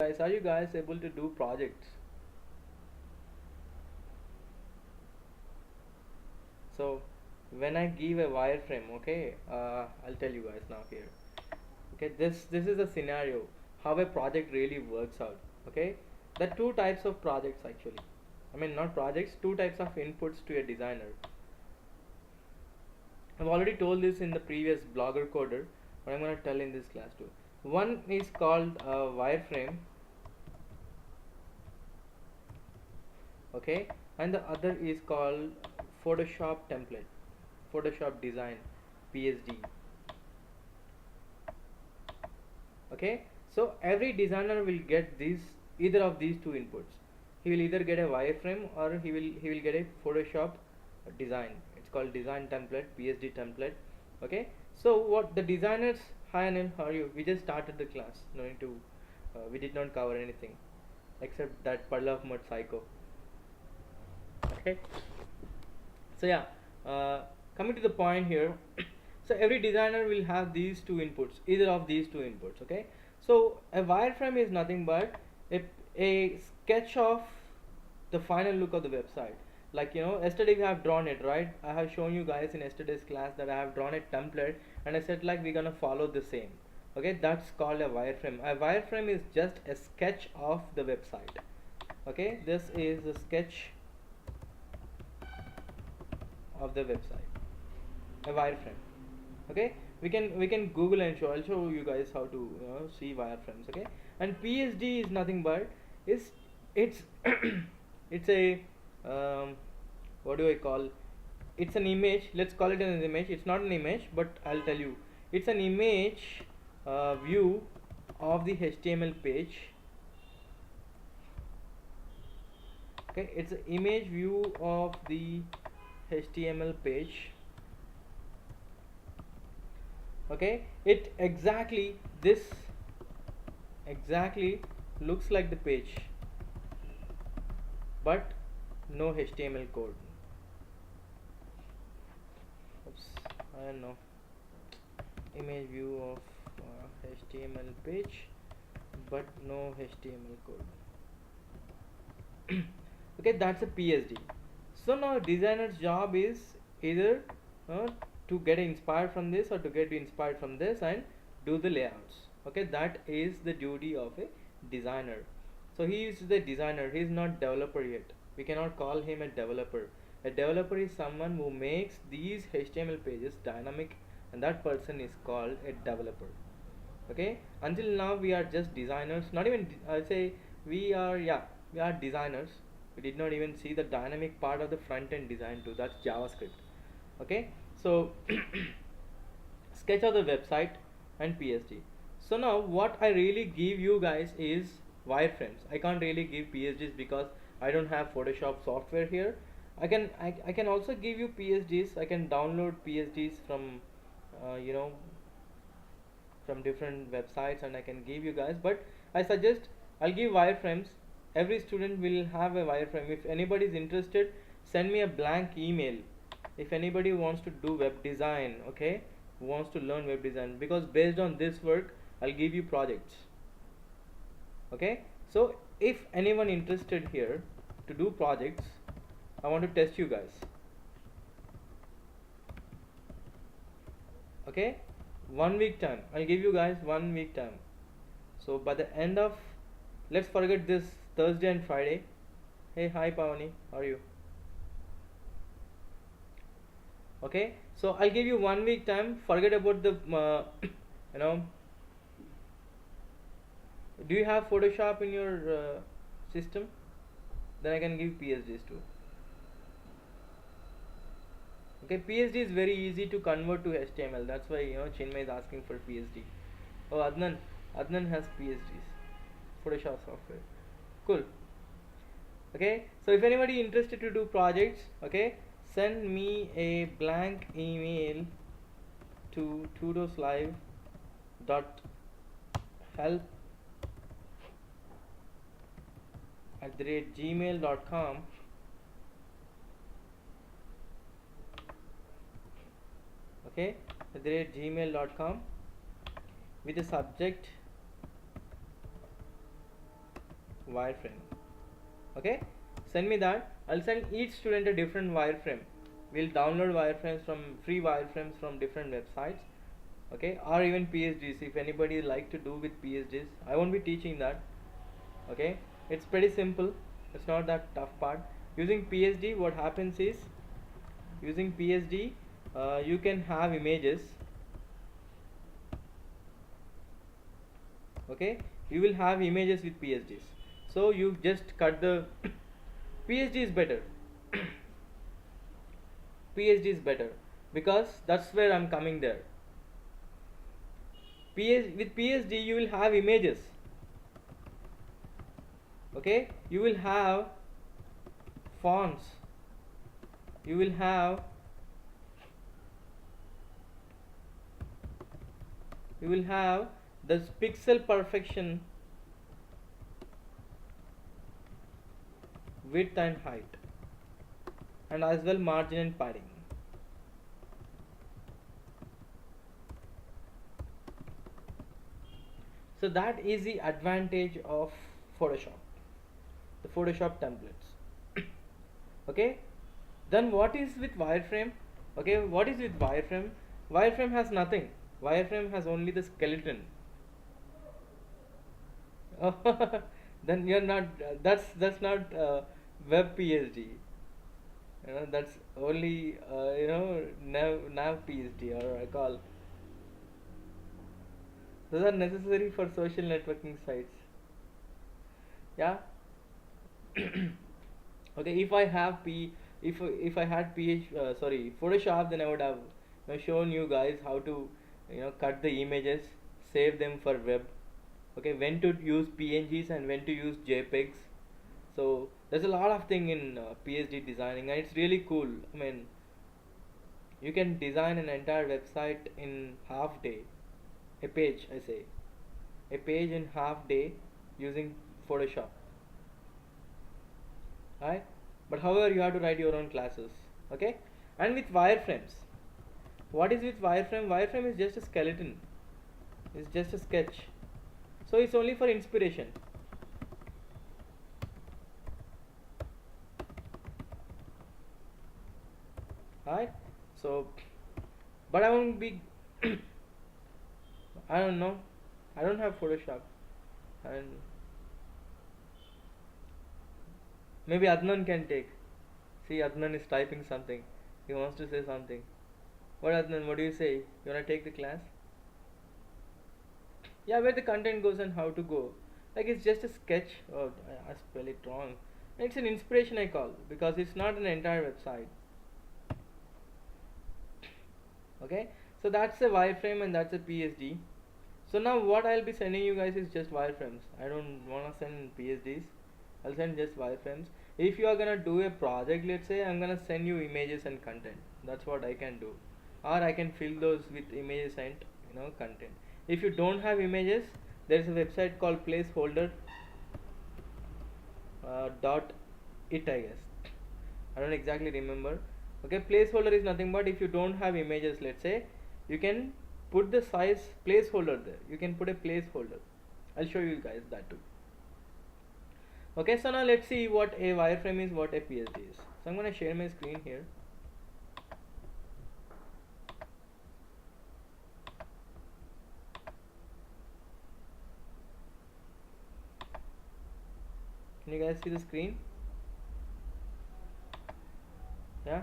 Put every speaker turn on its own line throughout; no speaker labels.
Guys, are you guys able to do projects? So when I give a wireframe, okay, I'll tell you guys now here. Okay, this is a scenario how a project really works out. Okay, there are two types of projects actually. I mean, not projects, two types of inputs to a designer. I've already told this in the previous blogger coder, but I'm gonna tell in this class too. One is called wireframe, okay, and the other is called Photoshop template, Photoshop design, PSD. Okay, so every designer will get these, either of these two inputs. He will either get a wireframe or he will get a Photoshop design. It's called design template, PSD template. Okay, so what the designers, hi Anil, how are you? We just started the class, no need to we did not cover anything except that puddle of mud psycho. Okay, so yeah, coming to the point here. So every designer will have these two inputs, either of these two inputs. Okay, so a wireframe is nothing but a sketch of the final look of the website. Like, yesterday we have drawn it, right? I have shown you guys in yesterday's class that I have drawn a template, and I said like we're gonna follow the same. Okay, that's called a wireframe. A wireframe is just a sketch of the website. Okay, this is a sketch of the website, a wireframe. Okay, we can google and I'll show you guys how to see wireframes. Okay, and PSD is nothing but is it's it's a what do I call, it's an image. Let's call it an image. It's not an image, but I'll tell you, it's an image view of the HTML page. Okay, it's an image view of the HTML page. Okay, it exactly, this exactly looks like the page, but no HTML code. Oops, I don't know. Image view of HTML page, but no HTML code. Okay, that's a PSD. So now designer's job is either uh, to get inspired from this or to get inspired from this and do the layouts. Okay, that is the duty of a designer. So he is the designer, he is not developer yet. We cannot call him a developer. A developer is someone who makes these HTML pages dynamic, and that person is called a developer. Okay, until now we are just designers, not even I say we are, yeah, we are designers. We did not even see the dynamic part of the front end design too, that's JavaScript. Okay, so sketch of the website and PSD. So now what I really give you guys is wireframes. I can't really give PSDs because I don't have Photoshop software here. I can also give you PSDs. I can download PSDs from you know, from different websites, and I can give you guys, but I suggest I'll give wireframes. Every student will have a wireframe. If anybody is interested, send me a blank email. If anybody wants to do web design, okay, wants to learn web design, because based on this work I'll give you projects. Okay, so if anyone interested here to do projects, I want to test you guys. Okay, 1 week time, I'll give you guys 1 week time. So by the end of, let's forget this Thursday and Friday. Hey, hi Pavani, how are you? Okay, so I'll give you 1 week time. Forget about the you know, do you have Photoshop in your system? Then I can give PSDs too. Okay, PSD is very easy to convert to HTML. That's why Chinmay is asking for PSD. Oh, Adnan has PSDs, Photoshop software. Cool. Okay, so if anybody interested to do projects, okay, send me a blank email to tudoslive.help@gmail.com. Okay, @gmail.com with the subject wireframe. Okay, send me that. I'll send each student a different wireframe. We'll download wireframes from free wireframes from different websites. Okay, or even PhDs if anybody like to do with PhDs. I won't be teaching that. Okay, it's pretty simple. It's not that tough part. Using PSD, what happens is, using PSD, you can have images. Okay, you will have images with PhDs. So you just cut the PhD is better. PhD is better because that's where I'm coming there. With PSD you will have images. Okay, you will have fonts, you will have this pixel perfection, width and height, and as well margin and padding. So that is the advantage of Photoshop, the Photoshop templates. Okay, then what is with wireframe? Okay, what is with wireframe? Wireframe has nothing. Wireframe has only the skeleton. Then you're not. That's not web PhD. That's only nav PhD, or I call. Those are necessary for social networking sites. Yeah. Okay, if I have if I had Photoshop, then I would have shown you guys how to cut the images, save them for web. Okay, when to use PNGs and when to use JPEGs. So there's a lot of thing in PSD designing, and it's really cool. I mean, you can design an entire website in half day, a page I say, a page in half day using Photoshop. Right, but however you have to write your own classes. Okay, and with wireframes, what is with wireframe? Wireframe is just a skeleton, it's just a sketch, so it's only for inspiration. Right, so but I won't be I don't know, I don't have Photoshop, and maybe Adnan can take. See, Adnan is typing something. He wants to say something. What, Adnan? What do you say? You wanna take the class? Yeah, where the content goes and how to go. Like it's just a sketch. Oh, I spell it wrong. It's an inspiration I call because it's not an entire website. Okay, so that's a wireframe and that's a PSD. So now what I'll be sending you guys is just wireframes. I don't wanna send PhDs. I'll send just wireframes. If you are gonna do a project, let's say, I'm gonna send you images and content. That's what I can do, or I can fill those with images and content. If you don't have images, there is a website called placeholder dot it, I guess. I don't exactly remember. Okay, placeholder is nothing but if you don't have images, let's say, you can put the size placeholder there. You can put a placeholder. I'll show you guys that too. Okay, so now let's see what a wireframe is, what a PSD is. So I'm going to share my screen here. Can you guys see the screen? Yeah.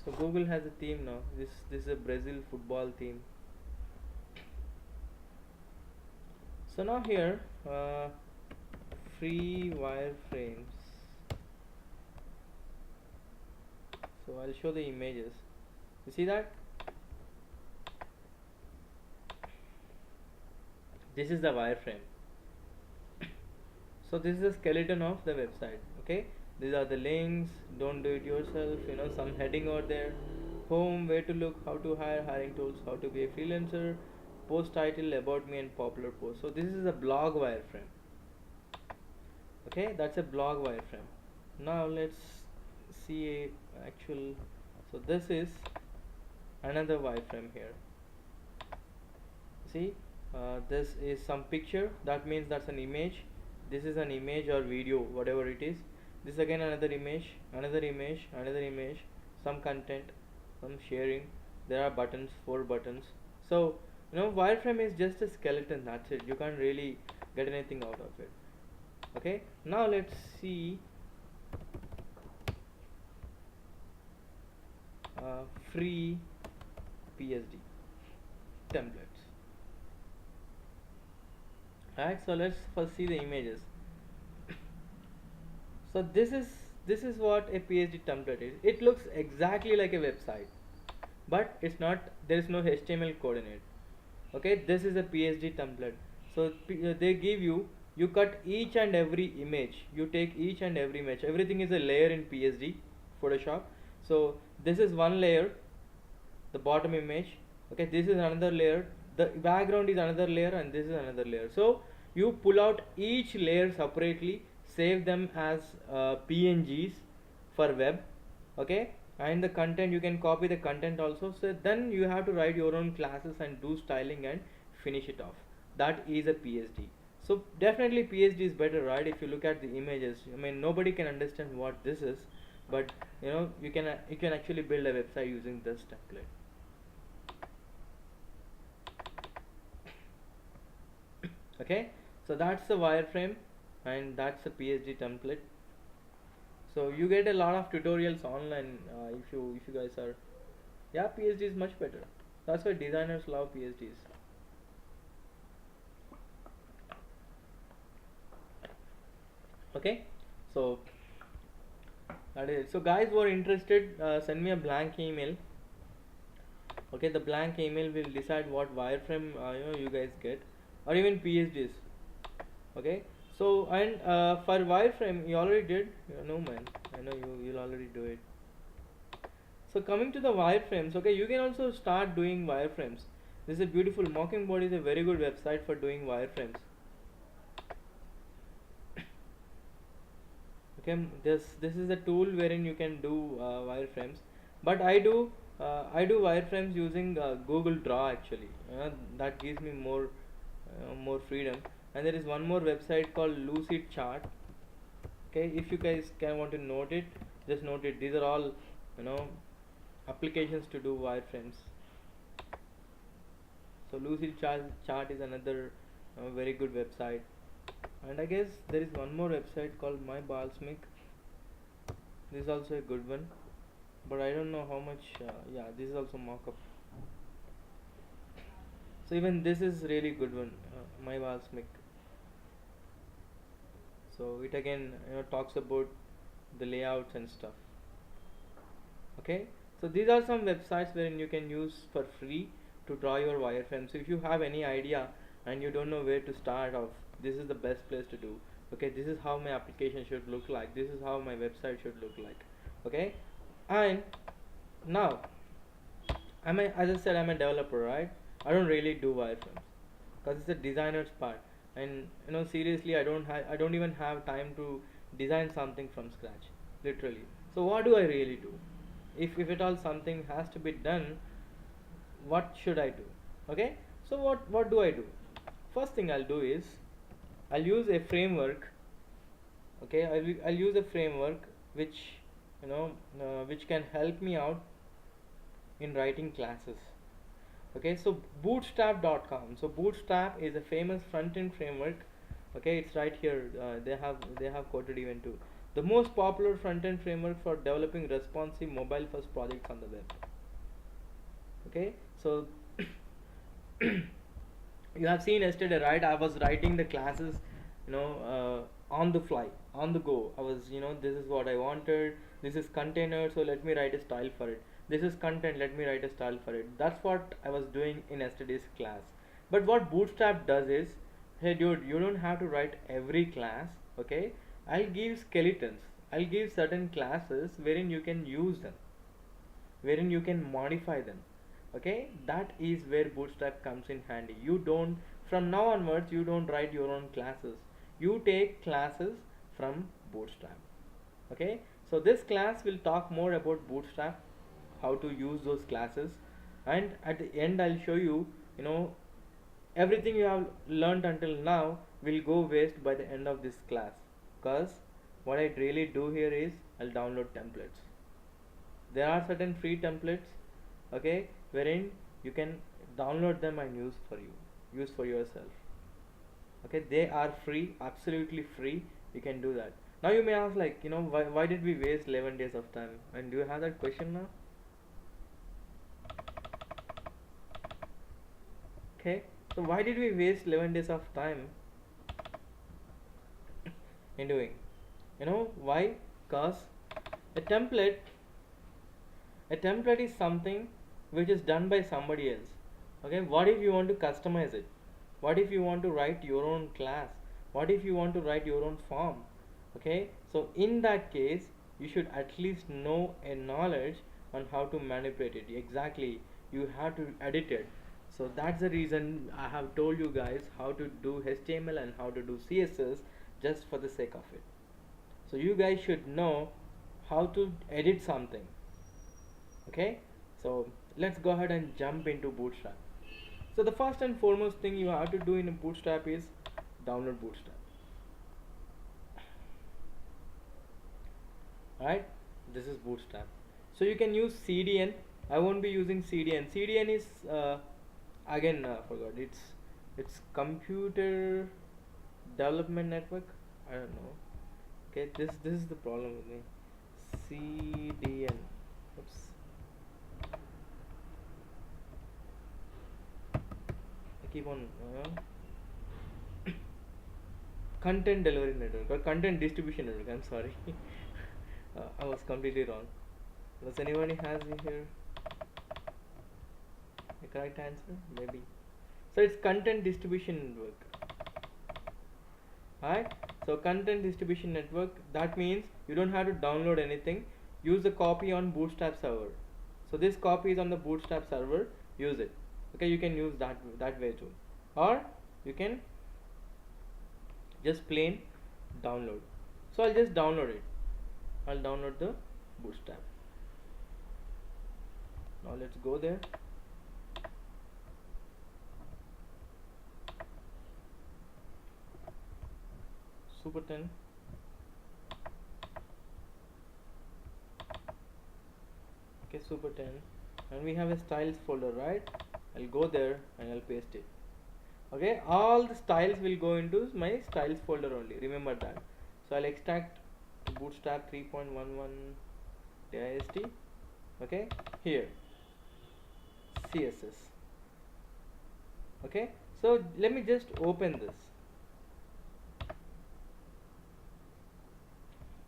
So Google has a theme now. This is a Brazil football theme. So now here, free wireframes. So I'll show the images. You see that? This is the wireframe. So this is the skeleton of the website. Okay, these are the links. Don't do it yourself. Some heading over there. Home, where to look, how to hire, hiring tools, how to be a freelancer, post title, about me, and popular post. So this is a blog wireframe. Okay, that's a blog wireframe. Now let's see a actual. So this is another wireframe here. See, this is some picture. That means that's an image. this is an image or video, whatever it is. This again another image, another image, another image, some content, some sharing. There are buttons, 4 buttons. So wireframe is just a skeleton, that's it. You can't really get anything out of it. Okay, now let's see free PSD templates. Right, so let's first see the images. So this is what a PSD template is. It looks exactly like a website, but it's not. There is no HTML code in it. Okay, this is a PSD template. So they give you, you cut each and every image, you take each and every image, everything is a layer in PSD Photoshop. So this is one layer, the bottom image. Okay, this is another layer, the background is another layer, and this is another layer. So you pull out each layer separately, save them as pngs for web. Okay, and the content, you can copy the content also. So then you have to write your own classes and do styling and finish it off. That is a PSD. So definitely PSD is better, right? If you look at the images, I mean, nobody can understand what this is, but you can actually build a website using this template. Okay, so that's the wireframe, and that's the PSD template. So you get a lot of tutorials online, if you guys are, yeah, PSD is much better. That's why designers love PSDs. Okay, so that is. So guys who are interested, send me a blank email. Okay, the blank email will decide what wireframe you guys get, or even PSDs. Okay, so and for wireframe you already did. No man, I know you'll already do it. So coming to the wireframes, okay, you can also start doing wireframes. This is a beautiful, Mockingbird is a very good website for doing wireframes. Okay, this is a tool wherein you can do wireframes, but I do wireframes using Google Draw actually. That gives me more freedom. And there is one more website called Lucidchart. Okay, if you guys can want to note it, just note it. These are all you know applications to do wireframes. So Lucidchart is another very good website. And I guess there is one more website called MyBalsmic. This is also a good one, but I don't know how much. Yeah, this is also mockup. So even this is really good one, MyBalsmic. So it again talks about the layouts and stuff. Okay, so these are some websites wherein you can use for free to draw your wireframe. So if you have any idea and you don't know where to start off, this is the best place to do. Okay, this is how my application should look like, this is how my website should look like. Okay, and now as I said, I'm a developer, right? I don't really do wireframes because it's a designer's part, and seriously, I don't even have time to design something from scratch, literally. So what do I really do? If at all something has to be done, what should I do? Okay, so what do I do? First thing I'll do is I'll use a framework. Okay, I'll use a framework which which can help me out in writing classes. Okay, so bootstrap.com. So Bootstrap is a famous front-end framework. Okay, it's right here. They have quoted even too. The most popular front-end framework for developing responsive mobile-first projects on the web. Okay, so you have seen yesterday, right? I was writing the classes, on the fly, on the go. I was, this is what I wanted. This is container, so let me write a style for it. This is content, let me write a style for it. That's what I was doing in yesterday's class. But what Bootstrap does is, hey dude, you don't have to write every class. Okay, I'll give skeletons. I'll give certain classes wherein you can use them, wherein you can modify them. Okay, that is where Bootstrap comes in handy. You don't, from now onwards, you don't write your own classes, you take classes from Bootstrap. Okay, so this class will talk more about Bootstrap, how to use those classes, and at the end I'll show you, everything you have learned until now, will go waste by the end of this class, because what I really do here is I'll download templates. There are certain free templates, okay, wherein you can download them and use for yourself. Okay, they are free, absolutely free. You can do that. Now you may ask, like, why did we waste 11 days of time? And do you have that question now? Okay, so why did we waste 11 days of time in doing? Why? Because a template a template is something which is done by somebody else. Okay, what if you want to customize it? What if you want to write your own class? What if you want to write your own form? Okay, so in that case you should at least know a knowledge on how to manipulate it. Exactly, you have to edit it. So that's the reason I have told you guys how to do HTML and how to do CSS, just for the sake of it. So you guys should know how to edit something. Okay, so let's go ahead and jump into Bootstrap. So the first and foremost thing you have to do in Bootstrap is download Bootstrap. Alright, this is Bootstrap. So you can use CDN. I won't be using CDN. CDN is again forgot. It's Computer Development Network. I don't know. Okay, this is the problem with me. CDN. Oops. I keep on content delivery network or content distribution network. I'm sorry. I was completely wrong. Does anybody has here the correct answer? Maybe. So it's content distribution network. Alright. So content distribution network, that means you don't have to download anything. Use the copy on Bootstrap server. So this copy is on the Bootstrap server. Use it. Okay, you can use that way too, or you can just plain download. So I'll just download it. I'll download the Bootstrap. Now let's go there. Super 10. Okay, Super 10, and we have a styles folder, right? I'll go there and I'll paste it. Okay, all the styles will go into my styles folder only, remember that. So I'll extract Bootstrap 3.11 dist. Okay, here CSS. Okay, so let me just open this.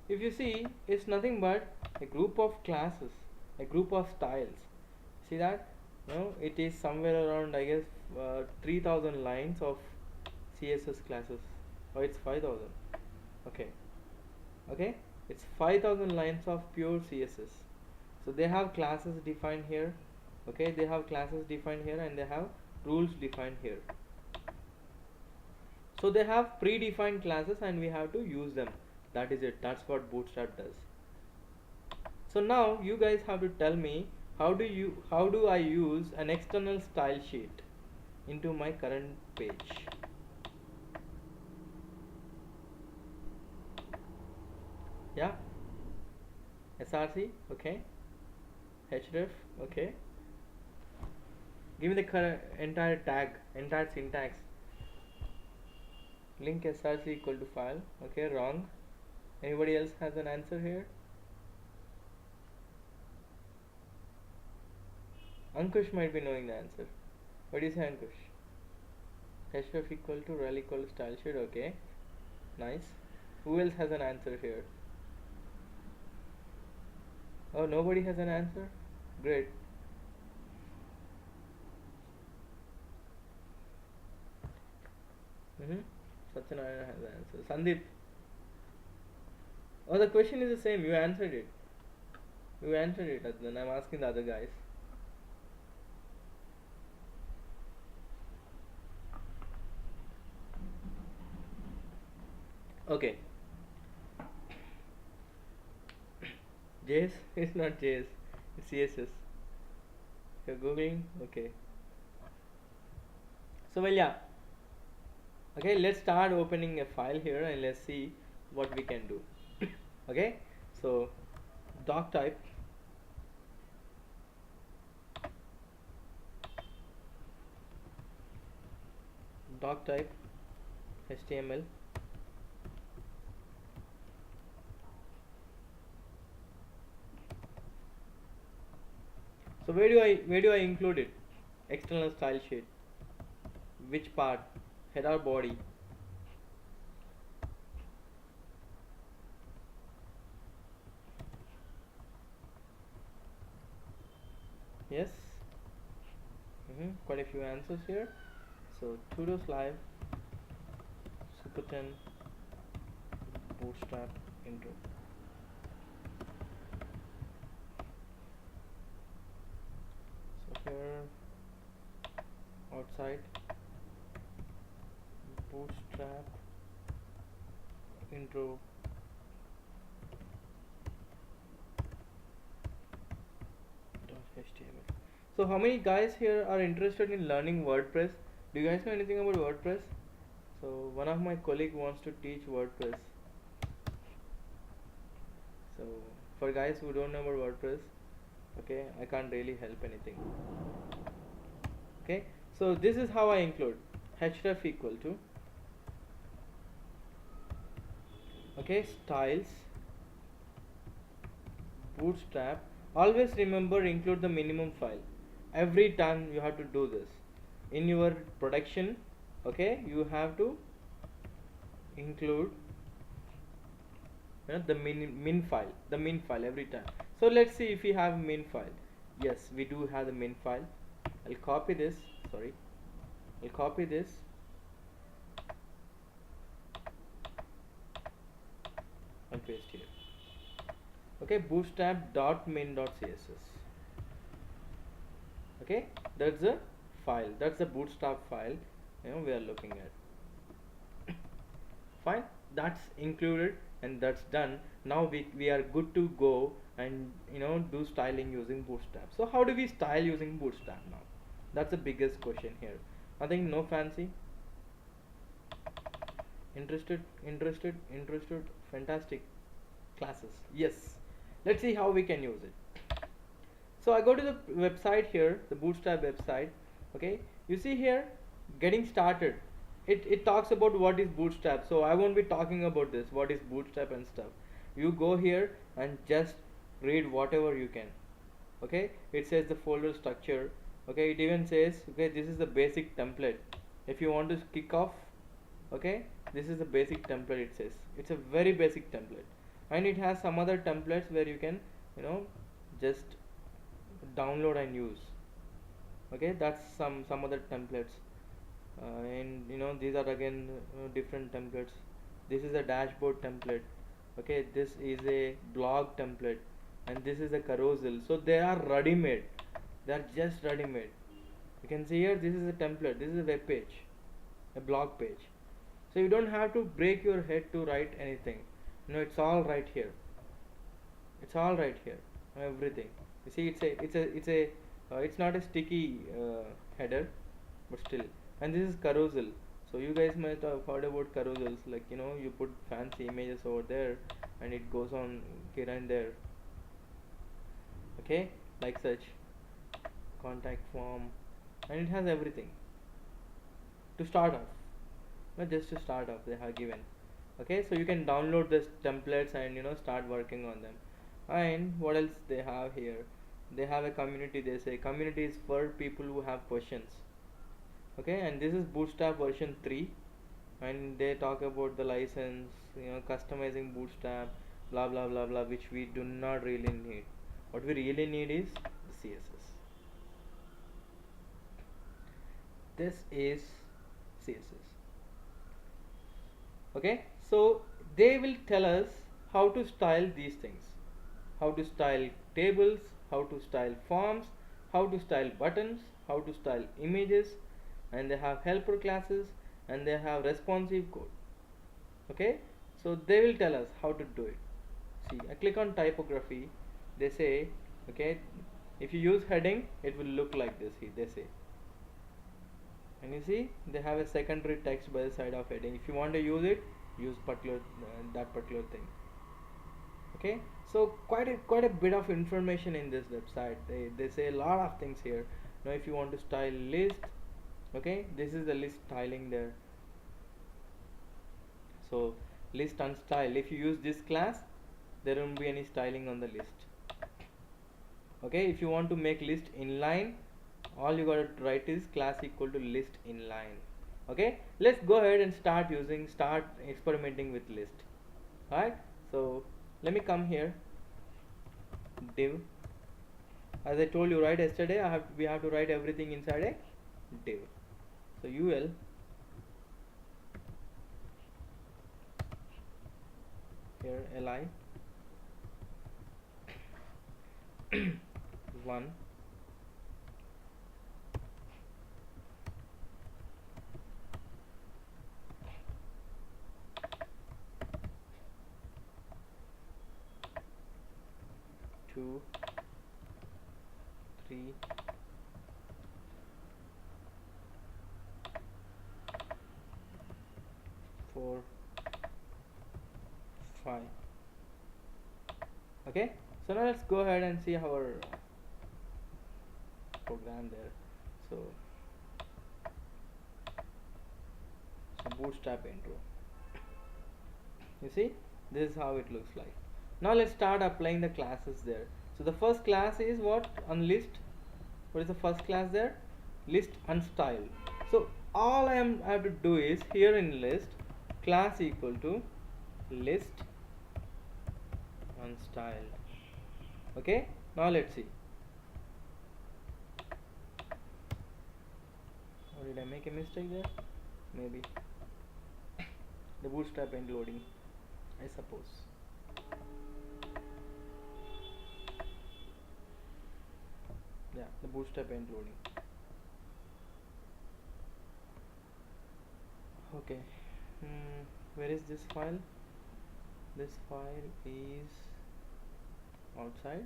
If you see, it's nothing but a group of classes, a group of styles. See that? No, it is somewhere around, I guess, 3000 lines of CSS classes. Oh, it's 5000. Okay, okay, it's 5000 lines of pure CSS. So they have classes defined here. Okay, they have classes defined here, and they have rules defined here. So they have predefined classes and we have to use them. That is it. That's what Bootstrap does. So now you guys have to tell me, how do I use an external style sheet into my current page? Yeah, src, okay, href, okay. Give me the entire tag, entire syntax. Link src equal to file. Okay, wrong. Anybody else has an answer here? Ankush might be knowing the answer. What do you say, Ankush? Href equal to rel equal to style sheet. Okay, nice. Who else has an answer here? Oh, nobody has an answer? Great. Satyanarayana has an answer. Sandeep. Oh, the question is the same. You answered it. You answered it, Adnan. I'm asking the other guys. Okay. JS? It's not JS. It's CSS. You're googling? Okay. So, well, yeah. Okay, let's start opening a file here and let's see what we can do. Okay, so doc type, doc type HTML. So where do I include it? External style sheet. Which part? Head or body? Yes. Quite a few answers here. So Tudos Live, Super 10, Bootstrap, Intro. So here outside, Bootstrap, Intro. HTML. So how many guys here are interested in learning WordPress? Do you guys know anything about WordPress? So one of my colleague wants to teach WordPress. So for guys who don't know about WordPress, okay, I can't really help anything. Okay, so this is how I include href equal to, okay, styles, bootstrap. Always remember include the minimum file. Every time you have to do this in your production. Okay, you have to include the min file every time. So let's see if we have min file. Yes, we do have the min file. I'll copy this. Sorry, I'll copy this and paste here. Okay, bootstrap.min.css. Okay, that's the file. That's the bootstrap file. We are looking at. Fine, that's included and that's done. Now we are good to go and do styling using Bootstrap. So how do we style using Bootstrap now? That's the biggest question here. Nothing, no fancy. Interested. Fantastic. Classes. Yes. Let's see how we can use it. So I go to the website here, the Bootstrap website. Okay, you see here, getting started. It talks about what is Bootstrap. So I won't be talking about this, what is Bootstrap and stuff. You go here and just read whatever you can. Okay, it says the folder structure. Okay, it even says, okay, this is the basic template. If you want to kick off, okay, this is the basic template. It says it's a very basic template, and it has some other templates where you can just download and use. Okay, that's some other templates, and these are again different templates. This is a dashboard template. Okay, this is a blog template, and this is a carousel. So they are ready made, they are just ready made. You can see here, this is a template, this is a web page, a blog page. So you don't have to break your head to write anything. It's all right here. It's all right here, everything. You see, it's not a sticky header, but still. And this is carousel. So you guys might have heard about carousels, like you put fancy images over there and it goes on here and there. Okay, like such. Contact form, and it has everything to start off. Not just to start off, they have given. Okay, so you can download this templates and start working on them. And what else they have here? They have a community. They say community is for people who have questions. Okay, and this is Bootstrap version 3, and they talk about the license, customizing Bootstrap, blah blah blah blah, which we do not really need. What we really need is the CSS. This is CSS. Okay, so they will tell us how to style these things, how to style tables, how to style forms, how to style buttons, how to style images, and they have helper classes and they have responsive code. Okay, so they will tell us how to do it. See, I click on typography. They say, okay, if you use heading, it will look like this. They say, and you see they have a secondary text by the side of heading. If you want to use it, use particular that particular thing. Okay, so quite a bit of information in this website. They say a lot of things here. Now if you want to style list, okay, this is the list styling there. So list unstyle, if you use this class, there won't be any styling on the list. Okay, if you want to make list inline, all you gotta write is class equal to list inline. Okay, let's go ahead and start experimenting with list. Alright, so let me come here, div. As I told you right yesterday, we have to write everything inside a div. So ul here li 1, 2, 3, 4, 5. Okay, so now let's go ahead and see our program there. So bootstrap intro, you see this is how it looks like. Now let's start applying the classes there. So the first class is what on list. What is the first class there? List unstyle. So all I have to do is here in list class equal to list unstyle. Okay, now let's see. Or did I make a mistake there? Maybe the bootstrap ain't loading, I suppose. Yeah, the bootstrap ain't loading. Okay, where is this file? This file is outside.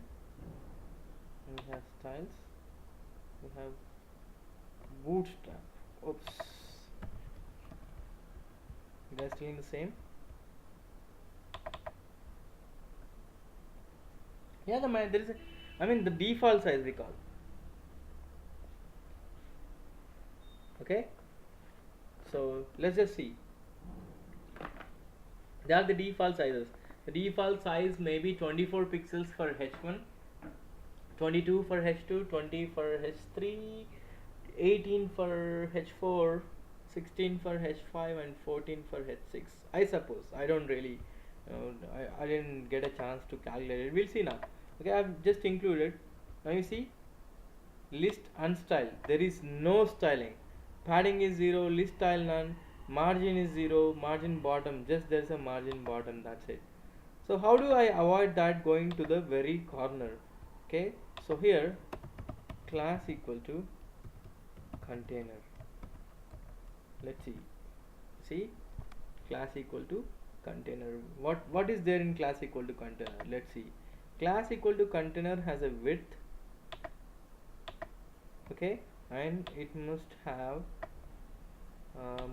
We have styles, we have bootstrap. Oops, you guys doing the same? Yeah, there is the default size we call. Okay, so let's just see. They are the default sizes. The default size may be 24 pixels for H1, 22 for H2, 20 for H3, 18 for H4, 16 for H5, and 14 for H6. I suppose. I don't really, I didn't get a chance to calculate it. We'll see now. Okay, I've just included. Now you see, list unstyle. There is no styling. Padding is 0, list style none, margin is 0, margin bottom, just there's a margin bottom, that's it. So how do I avoid that going to the very corner? Okay, so here class equal to container. Let's see class equal to container. What is there in class equal to container? Let's see. Class equal to container has a width, okay, and it must have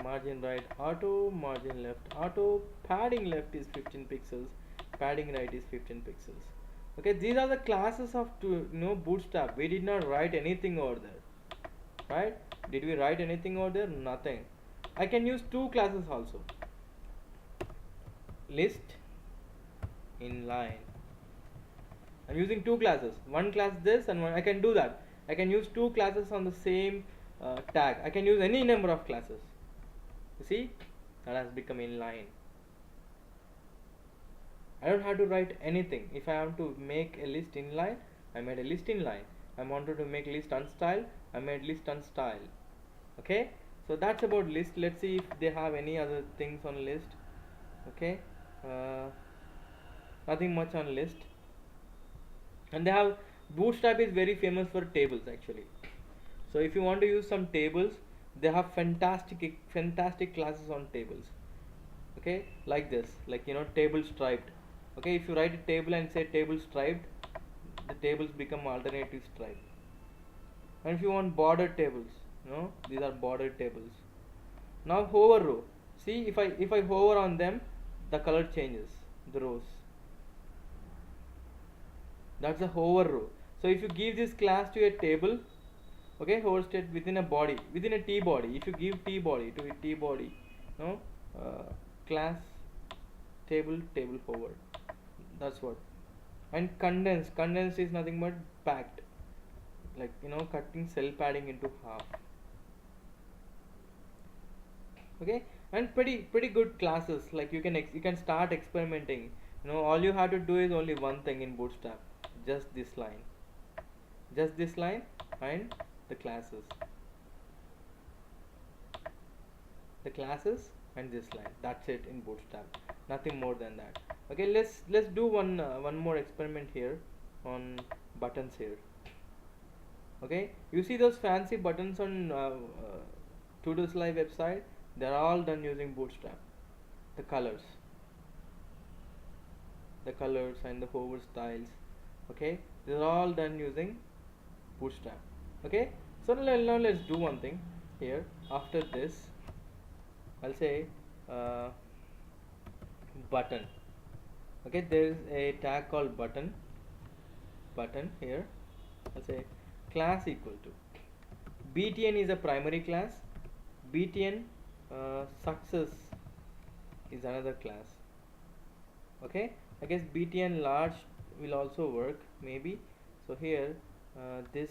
margin right auto, margin left auto, padding left is 15 pixels, padding right is 15 pixels. Okay, these are the classes of bootstrap. We did not write anything over there, right? Did we write anything over there? Nothing. I can use two classes also, list inline. I'm using two classes, one class this and one. I can do that. I can use two classes on the same tag. I can use any number of classes. You see, that has become inline. I don't have to write anything. If I have to make a list inline, I made a list inline. I wanted to make list unstyle, I made list unstyle. Okay, so that's about list. Let's see if they have any other things on list. Okay, nothing much on list. And they have, bootstrap is very famous for tables actually. So if you want to use some tables, they have fantastic classes on tables. Okay, like this, like table striped. Okay, if you write a table and say table striped, the tables become alternative striped. And if you want border tables, These are bordered tables. Now hover row. See, if I hover on them, the color changes, the rows. That's a hover row. So if you give this class to a table, okay, hover state within a body, within a T body. If you give T body to a T body, no, class table hover. That's what. And condense is nothing but packed, like cutting cell padding into half. Okay, and pretty good classes. Like you can start experimenting. All you have to do is only one thing in Bootstrap, just this line, and the classes, and this line. That's it in Bootstrap, nothing more than that. Okay, let's do one more experiment here on buttons here. Okay, you see those fancy buttons on Toodles Live website? They're all done using Bootstrap. The colors and the hover styles, okay, they're all done using Bootstrap. Okay, so now let's do one thing here. After this, I'll say button. Okay, there is a tag called button here. I'll say class equal to btn is a primary class, btn success is another class. Okay, I guess btn large will also work maybe. So here this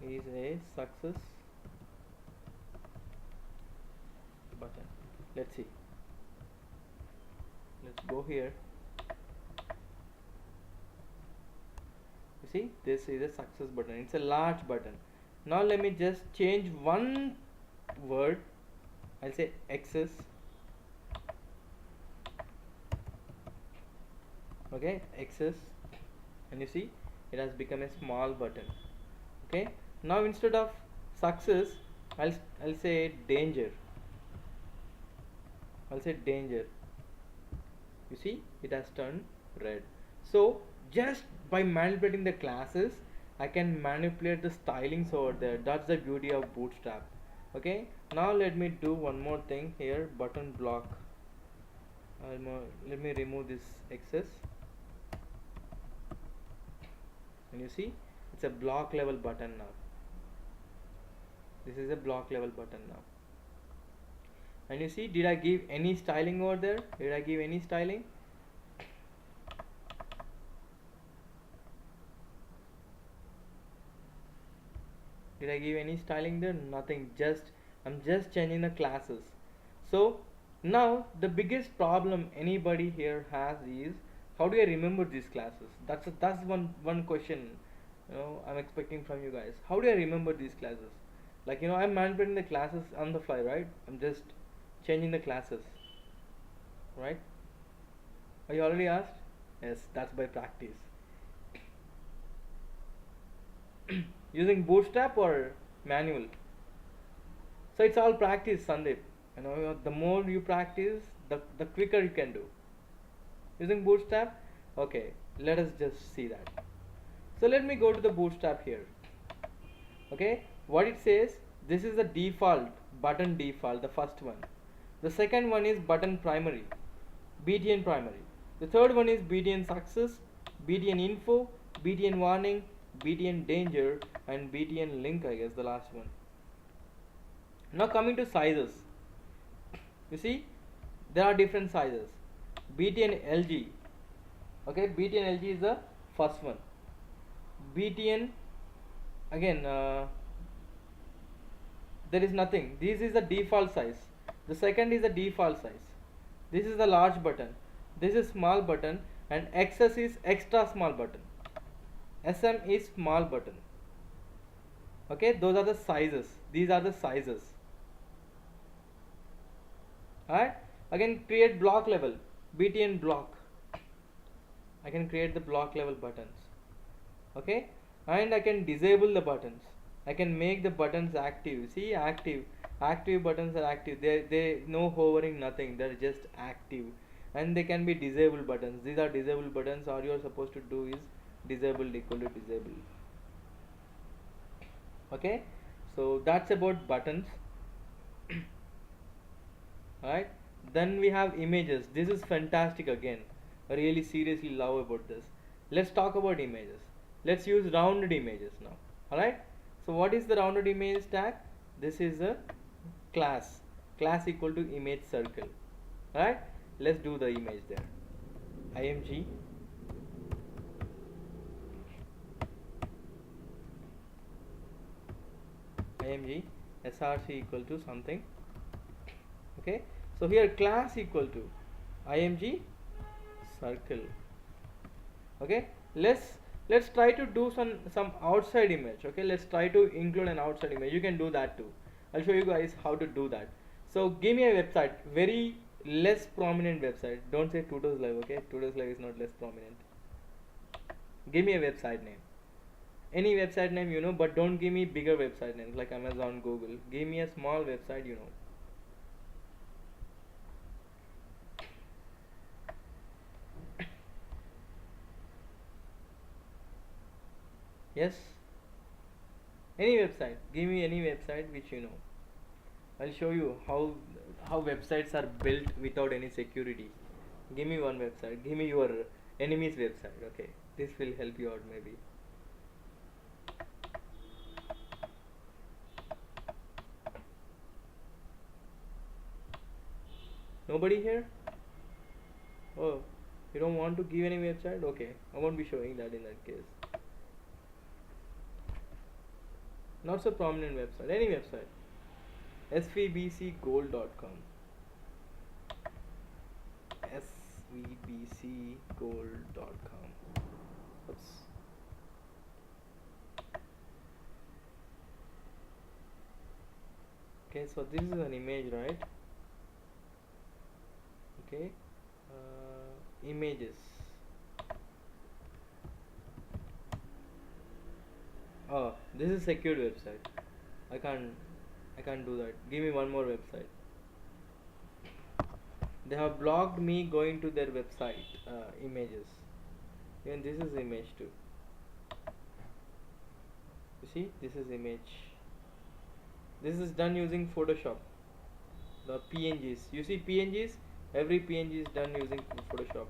is a success button. Let's see, let's go here. You see, this is a success button. It's a large button. Now let me just change one word. I'll say access. Okay, access, and you see it has become a small button. Okay, now instead of success, I'll say danger. You see, it has turned red. So just by manipulating the classes, I can manipulate the stylings over there. That's the beauty of Bootstrap. Okay, now let me do one more thing here. Button block. Let me remove this excess, and you see it's a block level button now. This is a block level button now. And you see, did I give any styling over there? Did I give any styling? Did I give any styling there? Nothing. I'm just changing the classes. So now the biggest problem anybody here has is, how do I remember these classes? That's one question I'm expecting from you guys. How do I remember these classes? Like I'm manipulating the classes on the fly, right? I'm just changing the classes, right? Are you already asked? Yes, that's by practice. Using Bootstrap or manual? So it's all practice, Sandeep. The more you practice, the quicker you can do. Using Bootstrap? Okay, let us just see that. So let me go to the Bootstrap here. Okay, what it says, this is the default, button default, the first one. The second one is button primary, btn primary. The third one is btn success, btn info, btn warning, btn danger, and btn link, I guess the last one. Now coming to sizes, you see there are different sizes. btn lg, okay, btn lg is the first one. btn again there is nothing. This is the default size. The second is the default size. This is the large button, this is small button, and XS is extra small button, SM is small button. Okay, those are the sizes. These are the sizes. Alright, again create block level, btn block. I can create the block level buttons. Okay, and I can disable the buttons. I can make the buttons active. See, active buttons are active. They no hovering, nothing. They're just active, and they can be disabled buttons. These are disabled buttons. All you are supposed to do is disabled equal to disabled. Okay, so that's about buttons. Right, then we have images. This is fantastic again. I really seriously love about this. Let's talk about images. Let's use rounded images now. Alright, so what is the rounded image tag? This is a class equal to image circle. Alright, let's do the image there. img img src equal to something. Okay, so here class equal to img circle. Okay, let's try to do some outside image. Okay, let's try to include an outside image. You can do that too. I'll show you guys how to do that. So give me a website, very less prominent website. Don't say Tutors Live. Okay, Tutors Live is not less prominent. Give me a website name, any website name, you know, but don't give me bigger website names like Amazon, Google. Give me a small website, you know. Yes, any website. Give me any website which you know. I'll show you how websites are built without any security. Give me one website. Give me your enemy's website. Okay, this will help you out maybe. Nobody here? Oh, you don't want to give any website? Okay, I won't be showing that in that case. Not so prominent website. Any website. svbcgold.com. svbcgold.com. Oops. Okay, so this is an image, right? Okay, images. Oh, this is secured website. I can't do that. Give me one more website. They have blocked me going to their website. Images. Even this is image too. You see, this is image. This is done using Photoshop. The PNGs. You see PNGs? Every PNG is done using Photoshop.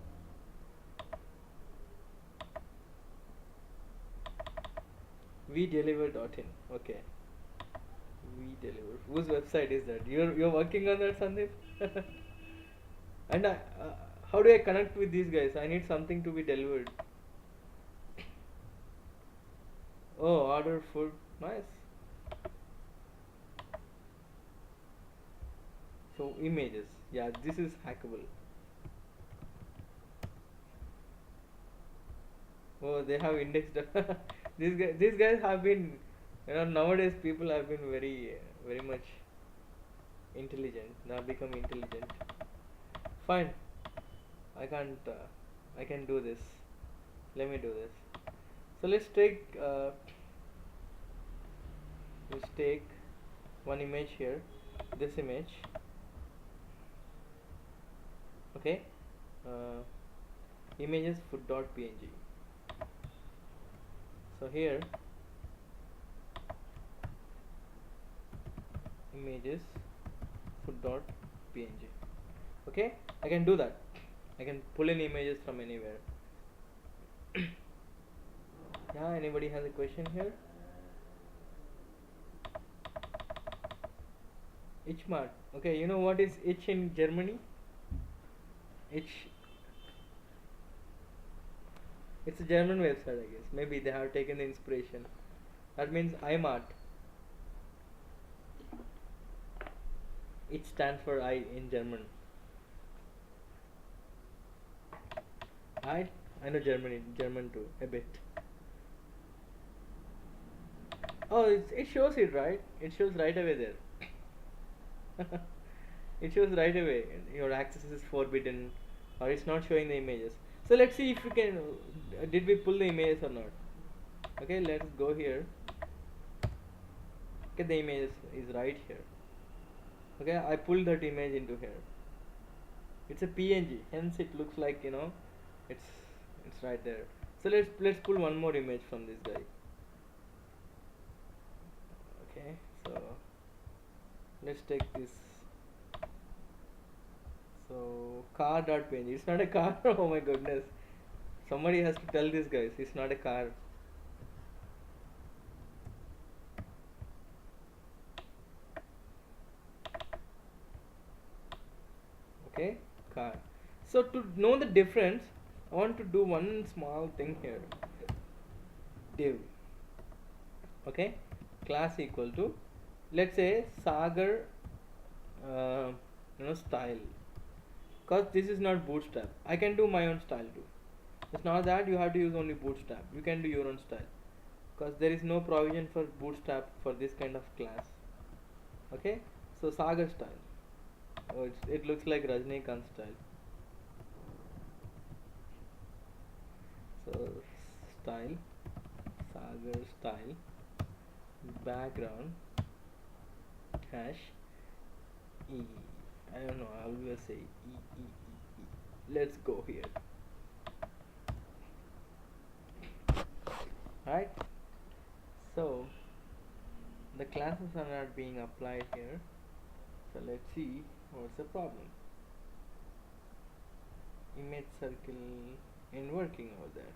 WeDeliver.in. Okay. WeDeliver. Whose website is that? You're working on that, Sandeep? And how do I connect with these guys? I need something to be delivered. Oh, order food. Nice. So images. Yeah, this is hackable. Oh, they have indexed. These guys have been, you know, nowadays people have been very much intelligent. They have become intelligent. Fine. I can't. I can do this. Let me do this. So let's take one image here. This image. Okay. Images food.png. So here images food.png. Okay, I can do that. I can pull in images from anywhere. Yeah, anybody has a question here? Itchmart. Okay, you know what is itch in Germany? Itch. It's a German website, I guess. Maybe they have taken the inspiration. That means I'm art. It stands for I in German. I know German too, a bit. Oh, it shows it, right? It shows right away there. It shows right away. Your access is forbidden, or it's not showing the images. So let's see if we can. Did we pull the images or not? Okay, let's go here. Okay, the image is right here. Okay, I pulled that image into here. It's a PNG, hence it looks like, you know, it's right there. So let's pull one more image from this guy. Okay, so let's take this. So car.png. It's not a car. Oh my goodness. Somebody has to tell these guys. It's not a car. Okay, car. So to know the difference, I want to do one small thing here. Div. Okay, class equal to, let's say Sagar, uh, style. Cause this is not Bootstrap. I can do my own style too. It's not that you have to use only Bootstrap. You can do your own style. Cause there is no provision for Bootstrap for this kind of class. Okay, so Sagar style. Oh, it looks like Rajnikant style. So style, Sagar style, background, hash, E. I don't know, I always say E. Let's go here. Right? So the classes are not being applied here. So let's see what's the problem. Image circle in working over there.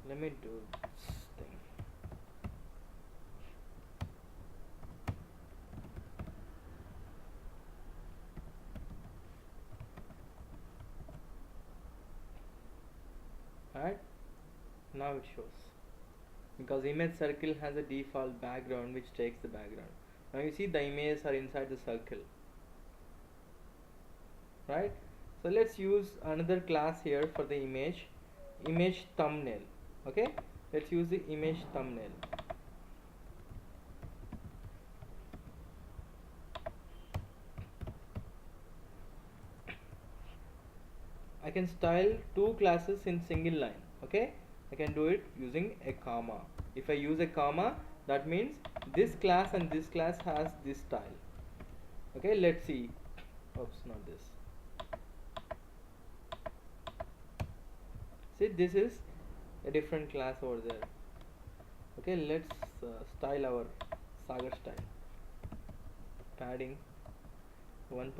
Let me do this thing. Alright, now it shows. Because image circle has a default background which takes the background. Now you see the images are inside the circle. Right? So let's use another class here for the image thumbnail. Okay, let's use the image thumbnail. I can style two classes in single line. Okay, I can do it using a comma. If I use a comma, that means this class and this class has this style. Okay, let's see. Oops, not this. See, this is a different class over there. Okay, let's style our Sagar style. Padding 1%.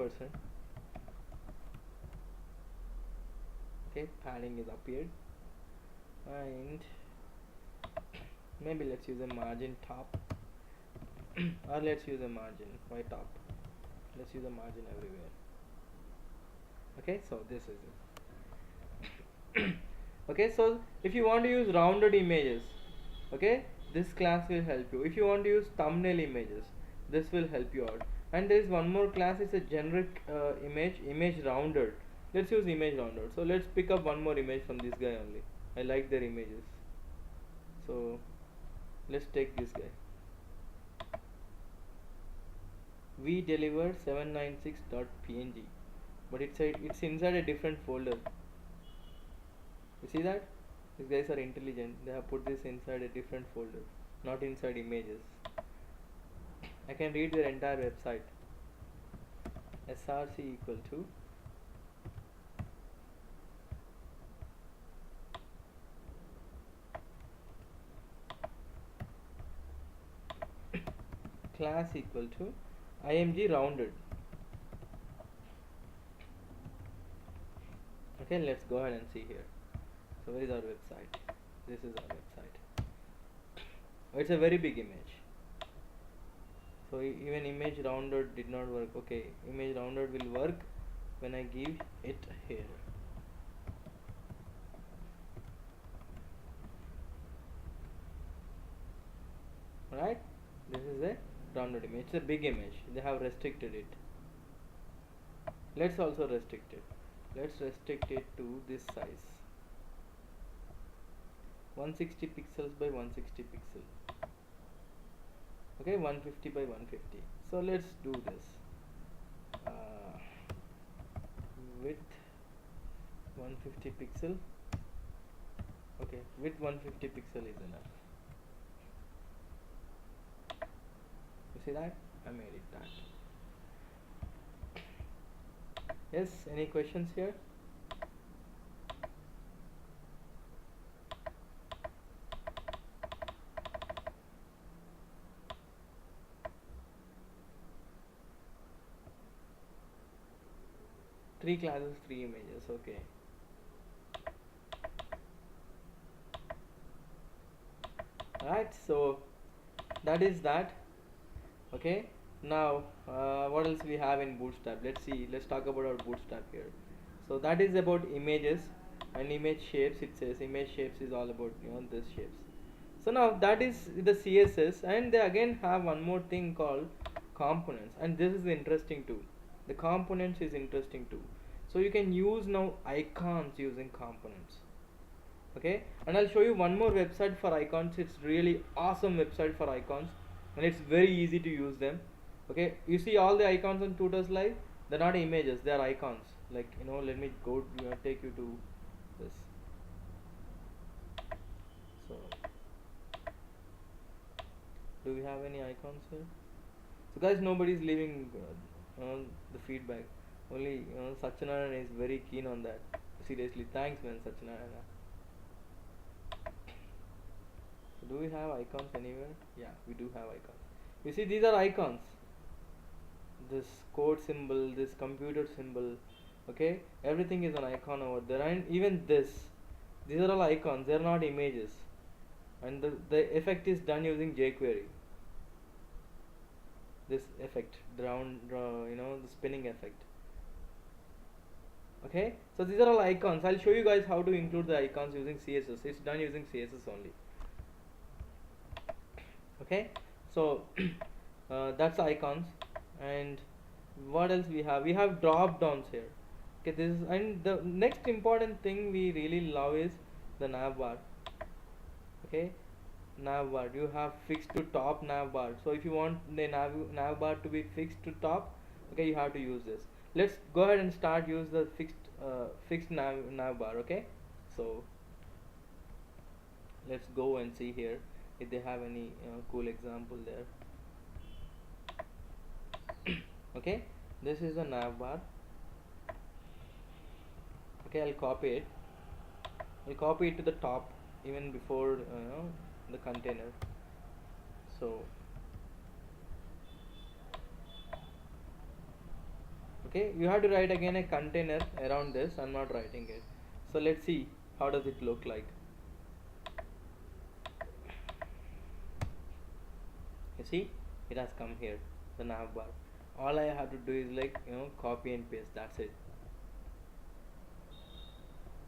Okay, padding is appeared, and maybe let's use a margin top or let's use a margin why top. Let's use a margin everywhere. Okay, so this is it. Okay, so if you want to use rounded images, okay, this class will help you. If you want to use thumbnail images, this will help you out. And there is one more class, it's a generic image rounded. Let's use image rounded. So let's pick up one more image from this guy only. I like their images, so let's take this guy. We deliver 796.png, but it's inside a different folder. You see that? These guys are intelligent. They have put this inside a different folder, not inside images. I can read their entire website. src equal to class equal to img rounded. Okay, let's go ahead and see here. So where is our website? This is our website. Oh, it's a very big image. So even image rounded did not work. Okay, image rounded will work when I give it here. Right? This is a rounded image. It's a big image. They have restricted it. Let's also restrict it. Let's restrict it to this size. 160 pixels by 160 pixel. Okay, 150 by 150. So let's do this. Width 150 pixel. Okay, width 150 pixel is enough. You see that? I made it that. Yes, any questions here? Three classes, three images. Okay. Right. So that is that. Okay. Now, what else we have in Bootstrap? Let's see. Let's talk about our Bootstrap here. So that is about images and image shapes. It says image shapes is all about this shapes. So now that is the CSS, and they again have one more thing called components, and this is interesting too. The components is interesting too. So you can use now icons using components. Okay, and I'll show you one more website for icons. It's really awesome website for icons, and it's very easy to use them. Okay, you see all the icons on Tutors Live, they're not images, they're icons. Like, let me go take you to this. So do we have any icons here? So guys, nobody's leaving the feedback. Only Satyanarayana is very keen on that. Seriously, thanks man, Satyanarayana. So do we have icons anywhere? Yeah, we do have icons. You see, these are icons. This code symbol, this computer symbol, okay, everything is an icon over there, and even these are all icons. They're not images, and the effect is done using jQuery. This effect, the spinning effect. Okay, so these are all icons. I'll show you guys how to include the icons using CSS. It's done using CSS only. Okay, so that's icons. And what else we have? We have drop downs here. Okay, this is, and the next important thing we really love is the nav bar. Okay, nav bar, you have fixed to top nav bar. So if you want the nav bar to be fixed to top, okay, you have to use this. Let's go ahead and start use the fixed nav bar. Okay, so let's go and see here if they have any cool example there. Okay, this is the nav bar. Okay, I'll copy it. I'll copy it to the top even before the container. So okay, you have to write again a container around this. I'm not writing it. So let's see how does it look like. You see, it has come here, the nav bar. All I have to do is like copy and paste. That's it.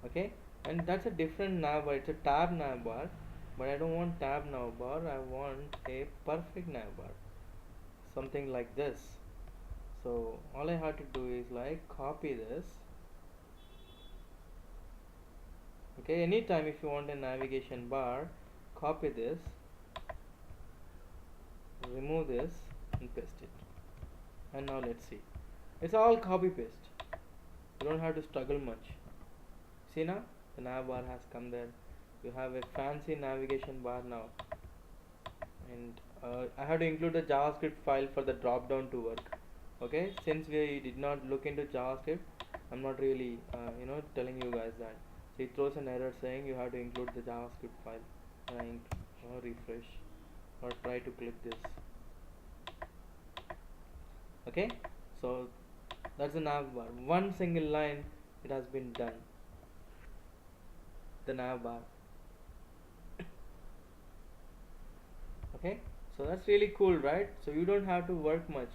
Okay, and that's a different nav bar. It's a tab nav bar, but I don't want tab nav bar. I want a perfect nav bar, something like this. So all I have to do is like copy this. Okay, anytime if you want a navigation bar, copy this, remove this and paste it. And now let's see, it's all copy paste. You don't have to struggle much. See now, the nav bar has come there. You have a fancy navigation bar now. And I have to include the JavaScript file for the drop down to work. Okay, since we did not look into JavaScript, I'm not really telling you guys that. So it throws an error saying you have to include the JavaScript file. And refresh or try to click this. Okay, so that's the nav bar. One single line, it has been done. The nav bar. Okay, so that's really cool, right? So you don't have to work much.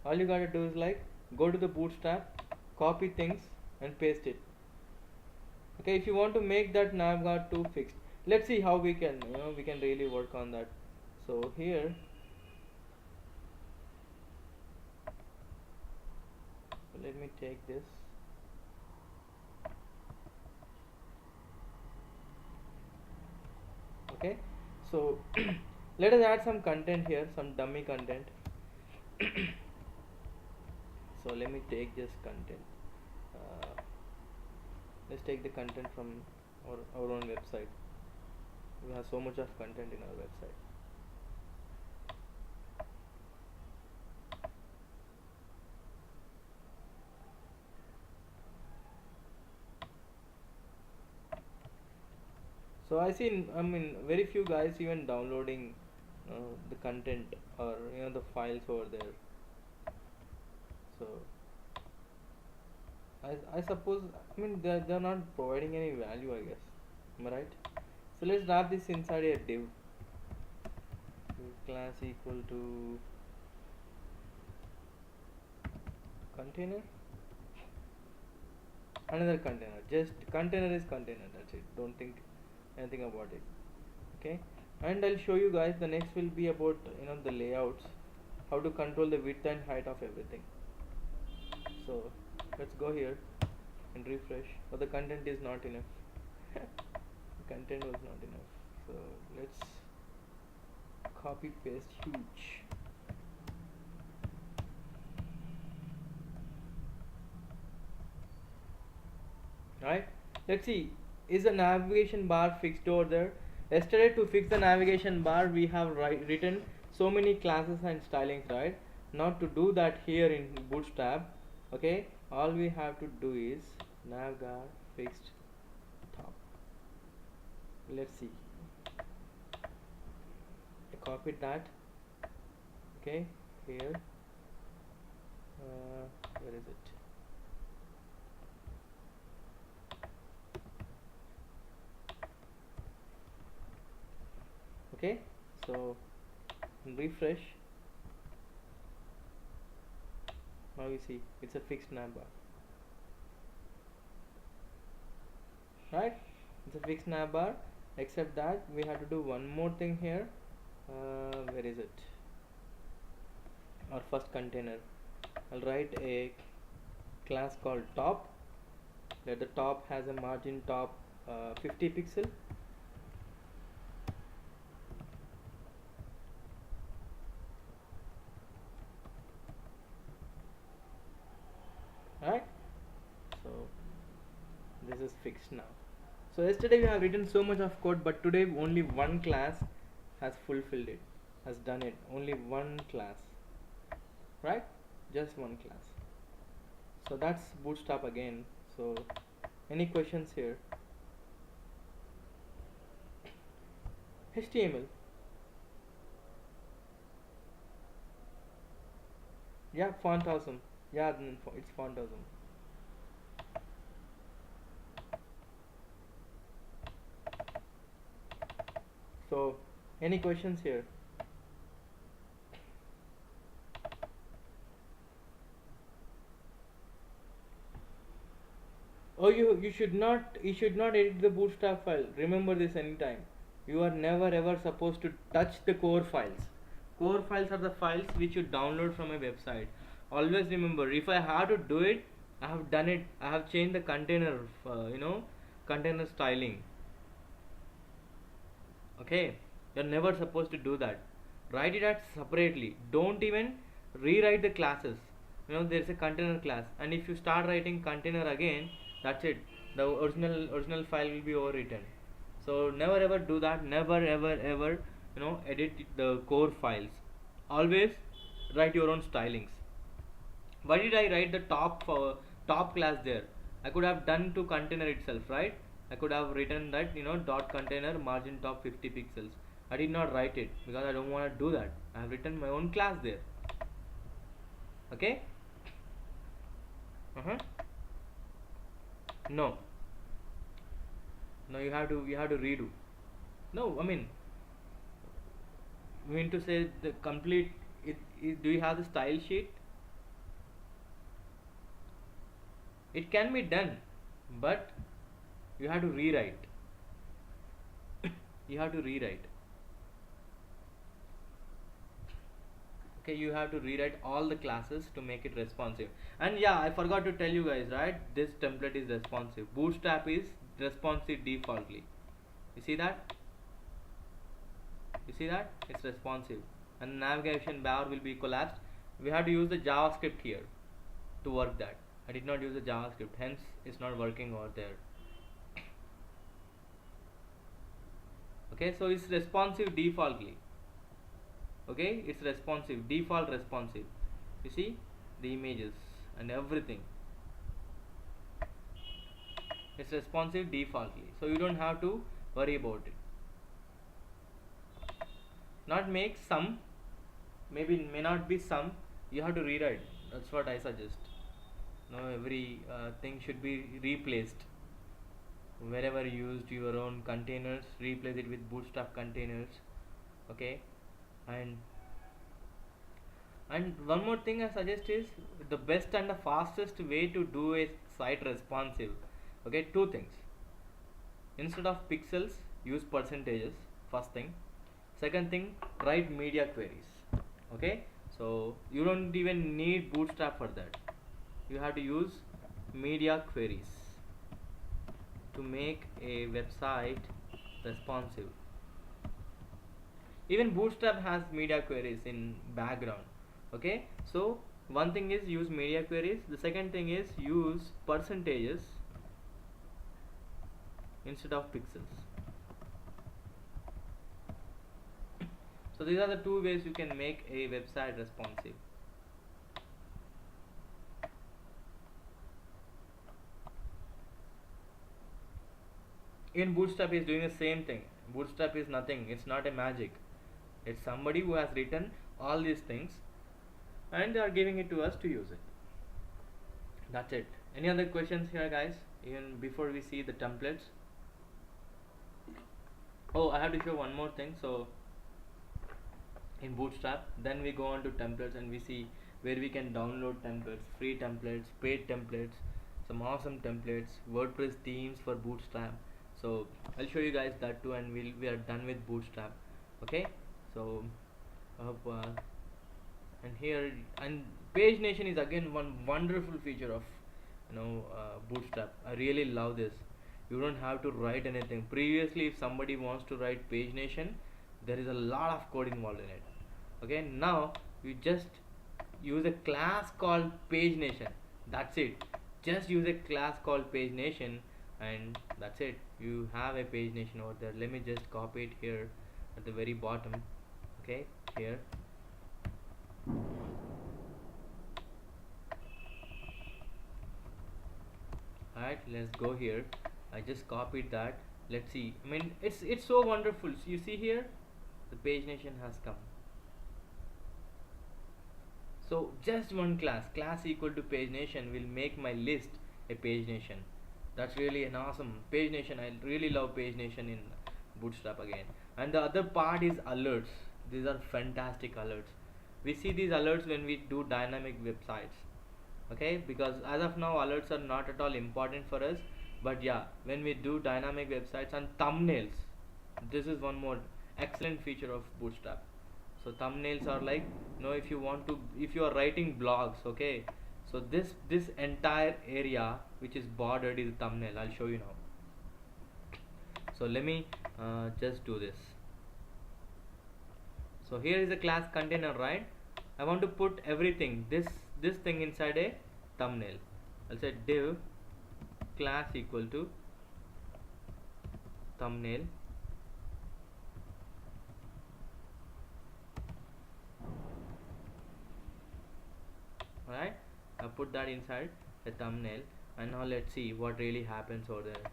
All you gotta do is like go to the Bootstrap, copy things and paste it. Okay, if you want to make that nav bar too fixed, let's see how we can really work on that. So here, let me take this. Okay, so let us add some content here, some dummy content. So let me take this content. Let's take the content from our own website. We have so much of content in our website. So I see, very few guys even downloading the content or the files over there. So I suppose, I mean, they're not providing any value, I guess. Am I right? So let's wrap this inside a div. Div class equal to container, another container. Just container is container, that's it. Don't think anything about it. Okay, and I'll show you guys, the next will be about, the layouts, how to control the width and height of everything. So let's go here and refresh. But the content is not enough. The content was not enough, so let's copy paste huge. Right, let's see, is the navigation bar fixed over there? Yesterday, to fix the navigation bar, we have written so many classes and stylings, right? Now to do that here in Bootstrap, okay, all we have to do is navgar fixed top. Let's see, I copied that. Okay, here, where is it? Okay, so refresh. Now you see it's a fixed navbar, right? It's a fixed navbar, except that we have to do one more thing here. Where is it? Our first container, I'll write a class called top. Let the top has a margin top 50 pixel. Right, so this is fixed now. So yesterday we have written so much of code, but today only one class has fulfilled it, has done it. Only one class, right? Just one class. So that's Bootstrap again. So any questions here? HTML. Yeah, font awesome. Yeah, it's font awesome. So any questions here? Oh, you should not edit the Bootstrap file. Remember this anytime. You are never ever supposed to touch the core files. Core files are the files which you download from a website. Always remember, if I have to do it, I have done it. I have changed the container, container styling. Okay, you're never supposed to do that. Write it out separately. Don't even rewrite the classes. There's a container class, and if you start writing container again, that's it. The original file will be overwritten. So never ever do that. Never ever edit the core files. Always write your own stylings. Why did I write the top class there? I could have done to container itself, right? I could have written that, dot container margin top 50 pixels. I did not write it because I don't want to do that. I have written my own class there. Okay. No, you have to redo. No, I mean, you mean to say the complete do you have the style sheet? It can be done, but you have to rewrite. You have to rewrite. Okay, you have to rewrite all the classes to make it responsive. And yeah, I forgot to tell you guys, right? This template is responsive. Bootstrap is responsive defaultly. You see that? You see that? It's responsive. And navigation bar will be collapsed. We have to use the JavaScript here to work that. I did not use the JavaScript, hence it's not working over there. Okay, so it's responsive defaultly. Okay, it's responsive, default responsive. You see the images and everything. It's responsive defaultly, so you don't have to worry about it. Not make some, maybe may not be some. You have to rewrite. That's what I suggest. every thing should be replaced. Wherever you used your own containers, replace it with Bootstrap containers. Okay. And and one more thing I suggest is the best and the fastest way to do a site responsive. Okay, two things. Instead of pixels, use percentages. First thing. Second thing, write media queries. Okay, so you don't even need Bootstrap for that. You have to use media queries to make a website responsive. Even Bootstrap has media queries in background. Okay, so one thing is use media queries. The second thing is use percentages instead of pixels. So these are the two ways you can make a website responsive. Even Bootstrap is doing the same thing. Bootstrap is nothing, it's not a magic. It's somebody who has written all these things and they are giving it to us to use it. That's it. Any other questions here, guys? Even before we see the templates. Oh, I have to show one more thing. So in Bootstrap, then we go on to templates and we see where we can download templates, free templates, paid templates, some awesome templates, WordPress themes for Bootstrap. So I'll show you guys that too, and we are done with Bootstrap. Okay, so I hope and here, and pagination is again one wonderful feature of Bootstrap. I really love this. You don't have to write anything. Previously, if somebody wants to write pagination, there is a lot of code involved in it. Okay, now you just use a class called pagination. That's it. Just use a class called pagination, and that's it. You have a pagination over there. Let me just copy it here at the very bottom. Okay, here. Alright, let's go here. I just copied that. Let's see. I mean, it's so wonderful. So you see here, the pagination has come. So just one class equal to pagination will make my list a pagination. That's really an awesome pagination. I really love pagination in Bootstrap again. And the other part is alerts. These are fantastic alerts. We see these alerts when we do dynamic websites. Okay, because as of now alerts are not at all important for us, but yeah, when we do dynamic websites and thumbnails, this is one more excellent feature of Bootstrap. So thumbnails are like, if you want to, if you are writing blogs, okay, so this entire area which is bordered is thumbnail. I'll show you now. So let me just do this. So here is a class container, right? I want to put everything, this thing inside a thumbnail. I'll say div class equal to thumbnail. Alright, I put that inside a thumbnail, and now let's see what really happens over there.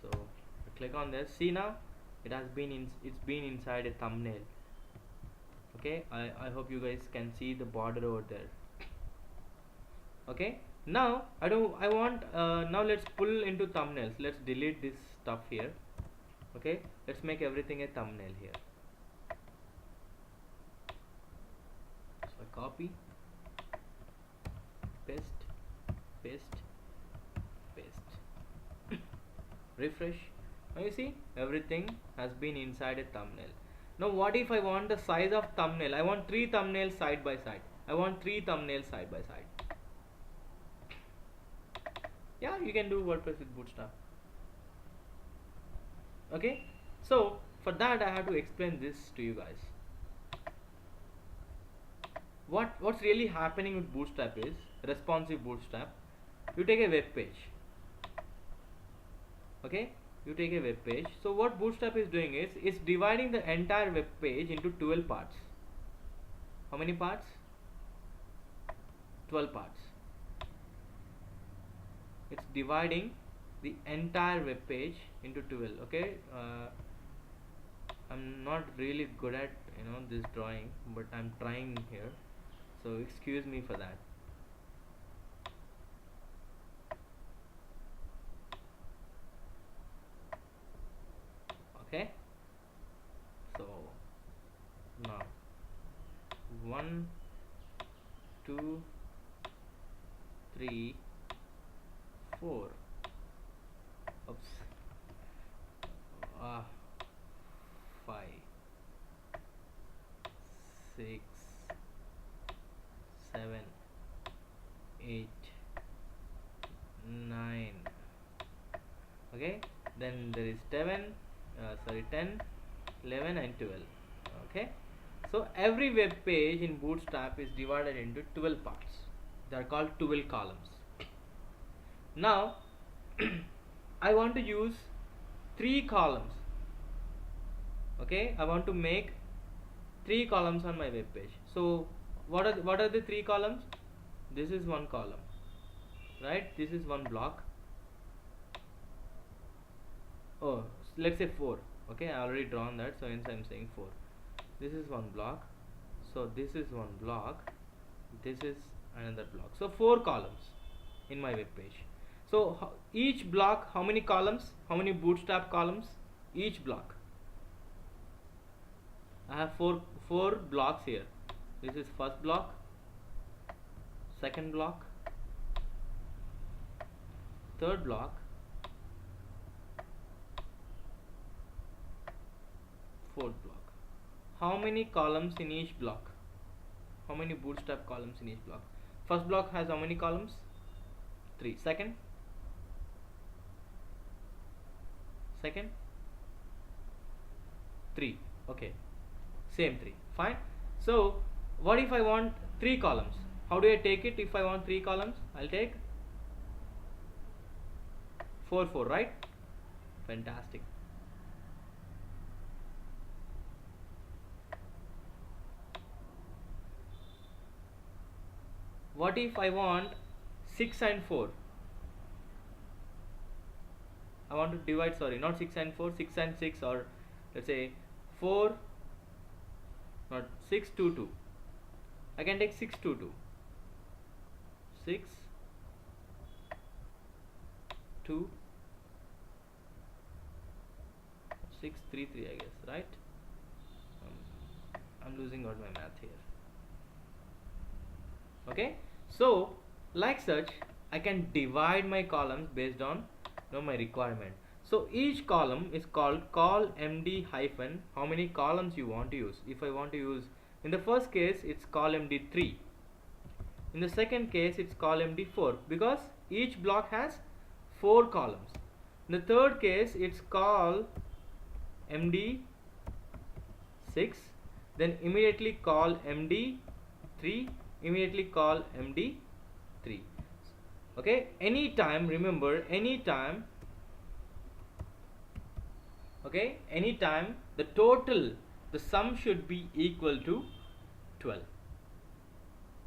So I click on this. See, now it's been inside a thumbnail. Okay, I hope you guys can see the border over there. Okay, now now let's pull into thumbnails. Let's delete this stuff here. Okay, let's make everything a thumbnail here. So I copy, paste, refresh. Now you see everything has been inside a thumbnail. Now what if I want the size of thumbnail? I want 3 thumbnails side by side. Yeah, you can do WordPress with Bootstrap. Okay, so for that I have to explain this to you guys. What's really happening with Bootstrap is responsive Bootstrap. You take a web page. Okay, you take a web page. So what Bootstrap is doing is it's dividing the entire web page into 12 parts. How many parts? 12 parts. It's dividing the entire web page into 12. Okay, I'm not really good at this drawing, but I'm trying here, so excuse me for that. 2, 3, 4. Oops. 5, 6, 7, 8, 9. Okay, then there is 10, 11 and 12. Okay, so every web page in Bootstrap is divided into 12 parts. They are called 12 columns. Now I want to use 3 columns. Okay, I want to make 3 columns on my web page. So what are the 3 columns? This is one column, right? This is one block. Oh, let's say 4. Okay, I already drawn that, so hence I'm saying 4. This is one block, so this is one block, this is another block. So 4 columns in my web page. So each block, how many columns? How many Bootstrap columns? Each block. I have four blocks here. This is first block, second block, third block, fourth block. How many columns in each block? How many Bootstrap columns in each block? First block has how many columns? 3. Second, 3. Okay, same 3. Fine. So what if I want 3 columns? How do I take it? If I want 3 columns, I'll take 4, 4, right? Fantastic. What if I want 6 and 4? I want to divide, sorry, not 6 and 4, 6 and 6, or let's say 4, not 6, 2, 2. I can take 6, 2, 2. 6, 2, 6, 3, 3, I guess, right? I'm losing out my math here. Okay, so like such I can divide my columns based on my requirement. So each column is called call md hyphen how many columns you want to use. If I want to use, in the first case it's call md3, in the second case it's call md4, because each block has 4 columns. In the third case it's call md6, then immediately call md3, immediately call md3. Okay, anytime, remember, anytime, okay, anytime the total, the sum should be equal to 12.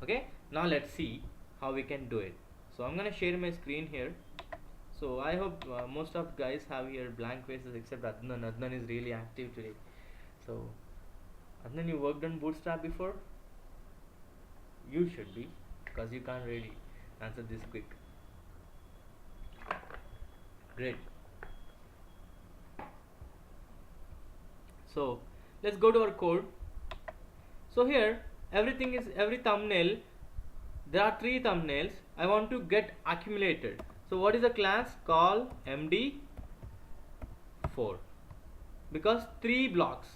Okay, now let's see how we can do it. So I'm gonna share my screen here. So I hope most of guys have here blank faces except Adnan. Adnan is really active today. So Adnan, you worked on Bootstrap before? You should be, because you can't really answer this quick. Great. So let's go to our code. So here everything is, every thumbnail, there are 3 thumbnails. I want to get accumulated. So what is the class? Call md4, because 3 blocks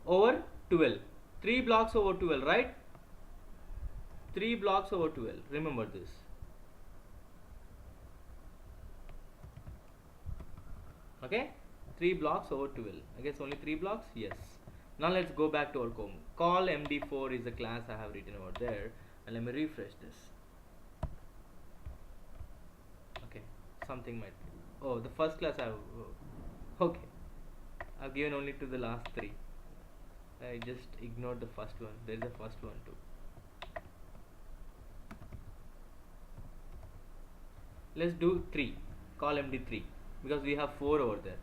over 12, 3 blocks over 12, right? 3 blocks over 12, remember this. Okay, 3 blocks over 12, I guess only 3 blocks, yes. Now let's go back to our code. Call md4 is the class I have written over there, and let me refresh this. Okay, something might, oh, the first class I have, okay, I've given only to the last 3. I just ignored the first one. There is a first one too. Let's do 3, call md3, because we have 4 over there.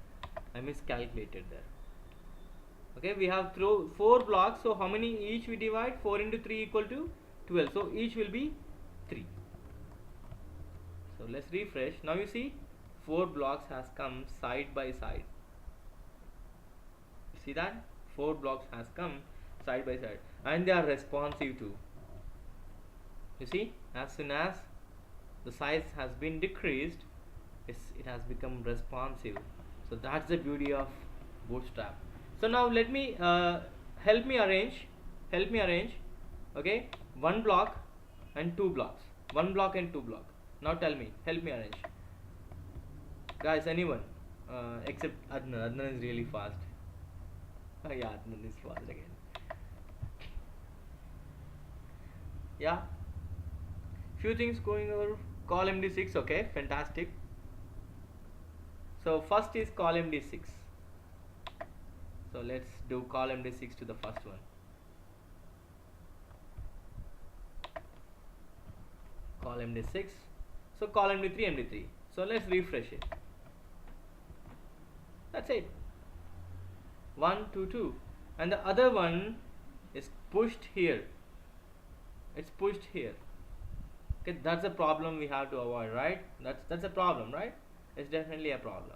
I miscalculated there. Okay, we have 4 blocks, so how many each we divide? 4 into 3 equal to 12, so each will be 3. So let's refresh. Now you see 4 blocks has come side by side. You see that? 4 blocks has come side by side, and they are responsive too. You see, as soon as the size has been decreased, it has become responsive. So that's the beauty of Bootstrap. So now let me help me arrange help me arrange, okay, one block and two blocks, one block and two block. Now tell me, help me arrange, guys, anyone, except Adnan is really fast. Oh yeah, Adnan is fast again. Yeah, few things going over. Call MD6, okay, fantastic. So first is call MD6. So let's do call MD6 to the first one. Call MD6. So call MD3, MD3. So let's refresh it. That's it. 1, 2, 2. And the other one is pushed here. It's pushed here. Okay, that's a problem we have to avoid, right? That's a problem, right? It's definitely a problem.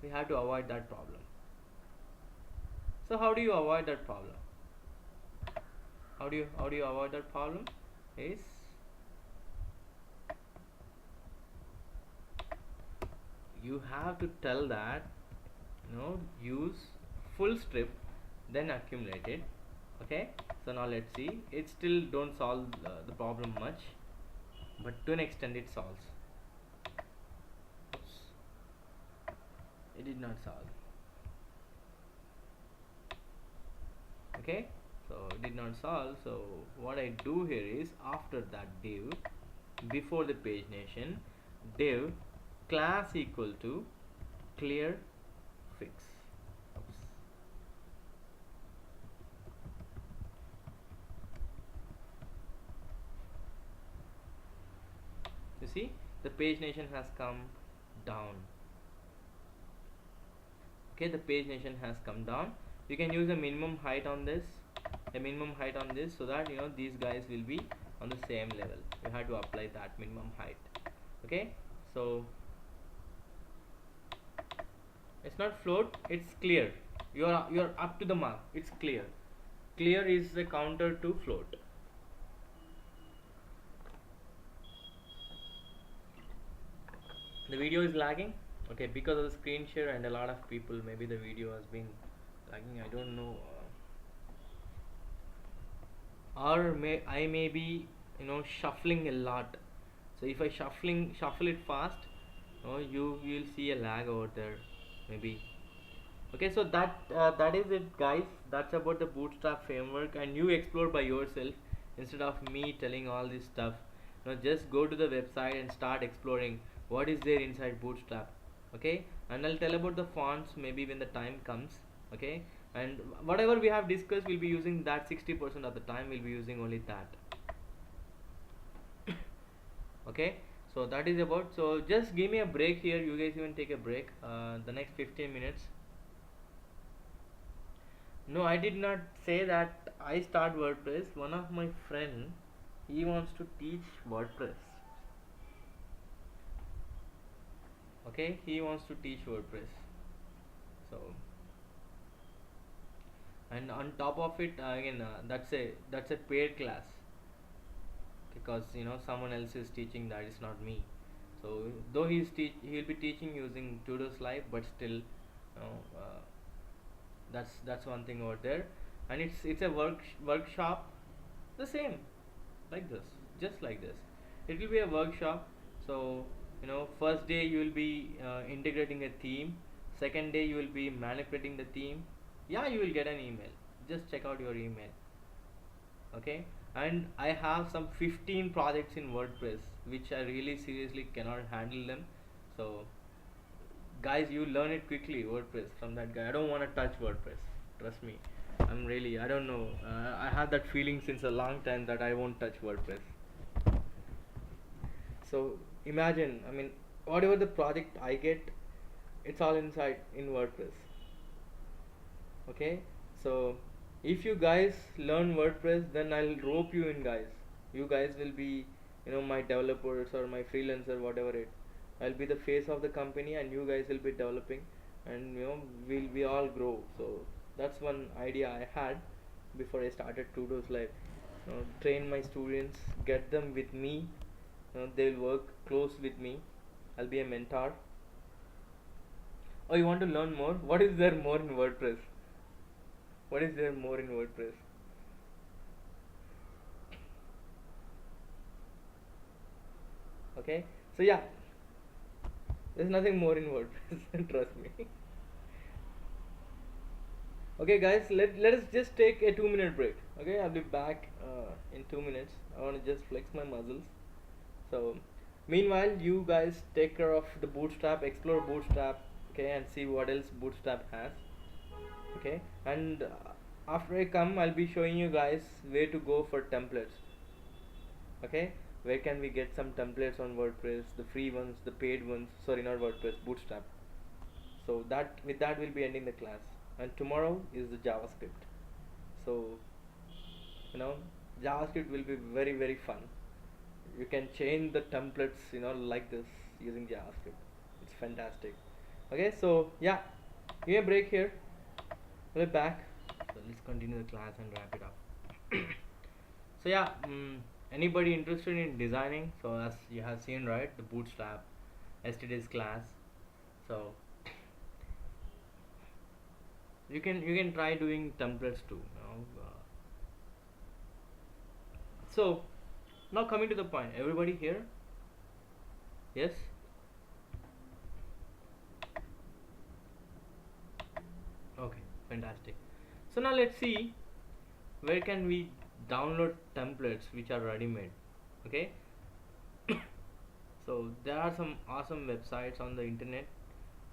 We have to avoid that problem. So how do you avoid that problem? How do you avoid that problem? Is you have to tell that, use full strip, then accumulate it. Okay, so now let's see. It still don't solve the problem much, but to an extent it solves. Oops. It did not solve. Okay, so it did not solve. So what I do here is, after that div, before the pagination, div class equal to clear fix. Oops. You see, the pagination has come down. Okay, the pagination has come down. You can use a minimum height on this, so that these guys will be on the same level. You have to apply that minimum height. Okay, so it's not float, it's clear. You're up to the mark. It's clear. Clear is the counter to float. The video is lagging. Okay, because of the screen share and a lot of people, maybe the video has been lagging. I don't know. Or I may be shuffling a lot. So if I shuffle it fast, you will see a lag over there, maybe. Okay, so that is it, guys. That's about the Bootstrap framework, and you explore by yourself instead of me telling all this stuff. Just go to the website and start exploring what is there inside Bootstrap. Okay, and I'll tell about the fonts maybe when the time comes. Okay, and whatever we have discussed, we'll be using that 60% of the time. We'll be using only that. Okay, so that is about. So just give me a break here. You guys even take a break. The next 15 minutes. No, I did not say that I start WordPress. One of my friend, he wants to teach WordPress. Okay, he wants to teach WordPress. So, and on top of it, again, that's a paid class, because someone else is teaching that, it's not me. So though he'll be teaching using Tudos Live, but still, that's one thing over there. And it's a workshop, the same, like this, just like this. It will be a workshop. So first day you will be integrating a theme. Second day you will be manipulating the theme. Yeah, you will get an email. Just check out your email. Okay, and I have some 15 projects in WordPress which I really seriously cannot handle them. So guys, you learn it quickly, WordPress, from that guy. I don't want to touch WordPress, trust me. I don't know, I have that feeling since a long time that I won't touch WordPress. So imagine, whatever the project I get, it's all inside in WordPress. Okay, so if you guys learn WordPress, then I'll rope you in, guys. You guys will be my developers or my freelancer, whatever it. I'll be the face of the company, and you guys will be developing, and we all grow. So that's one idea I had before I started Tudos Live. train my students, get them with me. They'll work close with me. I'll be a mentor. Oh, you want to learn more? What is there more in WordPress? What is there more in WordPress? Okay, so yeah, there's nothing more in WordPress. Trust me. Okay, guys, let us just take a 2 minute break. Okay, I'll be back in 2 minutes. I want to just flex my muscles. So, meanwhile, you guys take care of the Bootstrap, explore Bootstrap, okay, and see what else Bootstrap has. Okay, and after I come, I'll be showing you guys where to go for templates. Okay, where can we get some templates on WordPress, the free ones, the paid ones. Sorry, not WordPress, Bootstrap. So that with that we'll be ending the class, and tomorrow is the JavaScript. So you know JavaScript will be very very fun. You can change the templates like this using JavaScript. It's fantastic. Okay, so yeah, give me a break here. We'll be back. So let's continue the class and wrap it up. So yeah, anybody interested in designing? So as you have seen, right, the Bootstrap yesterday's class. So you can try doing templates too. So now coming to the point, everybody here? Yes. Okay, fantastic. So now let's see where can we download templates which are ready made. Okay. So there are some awesome websites on the internet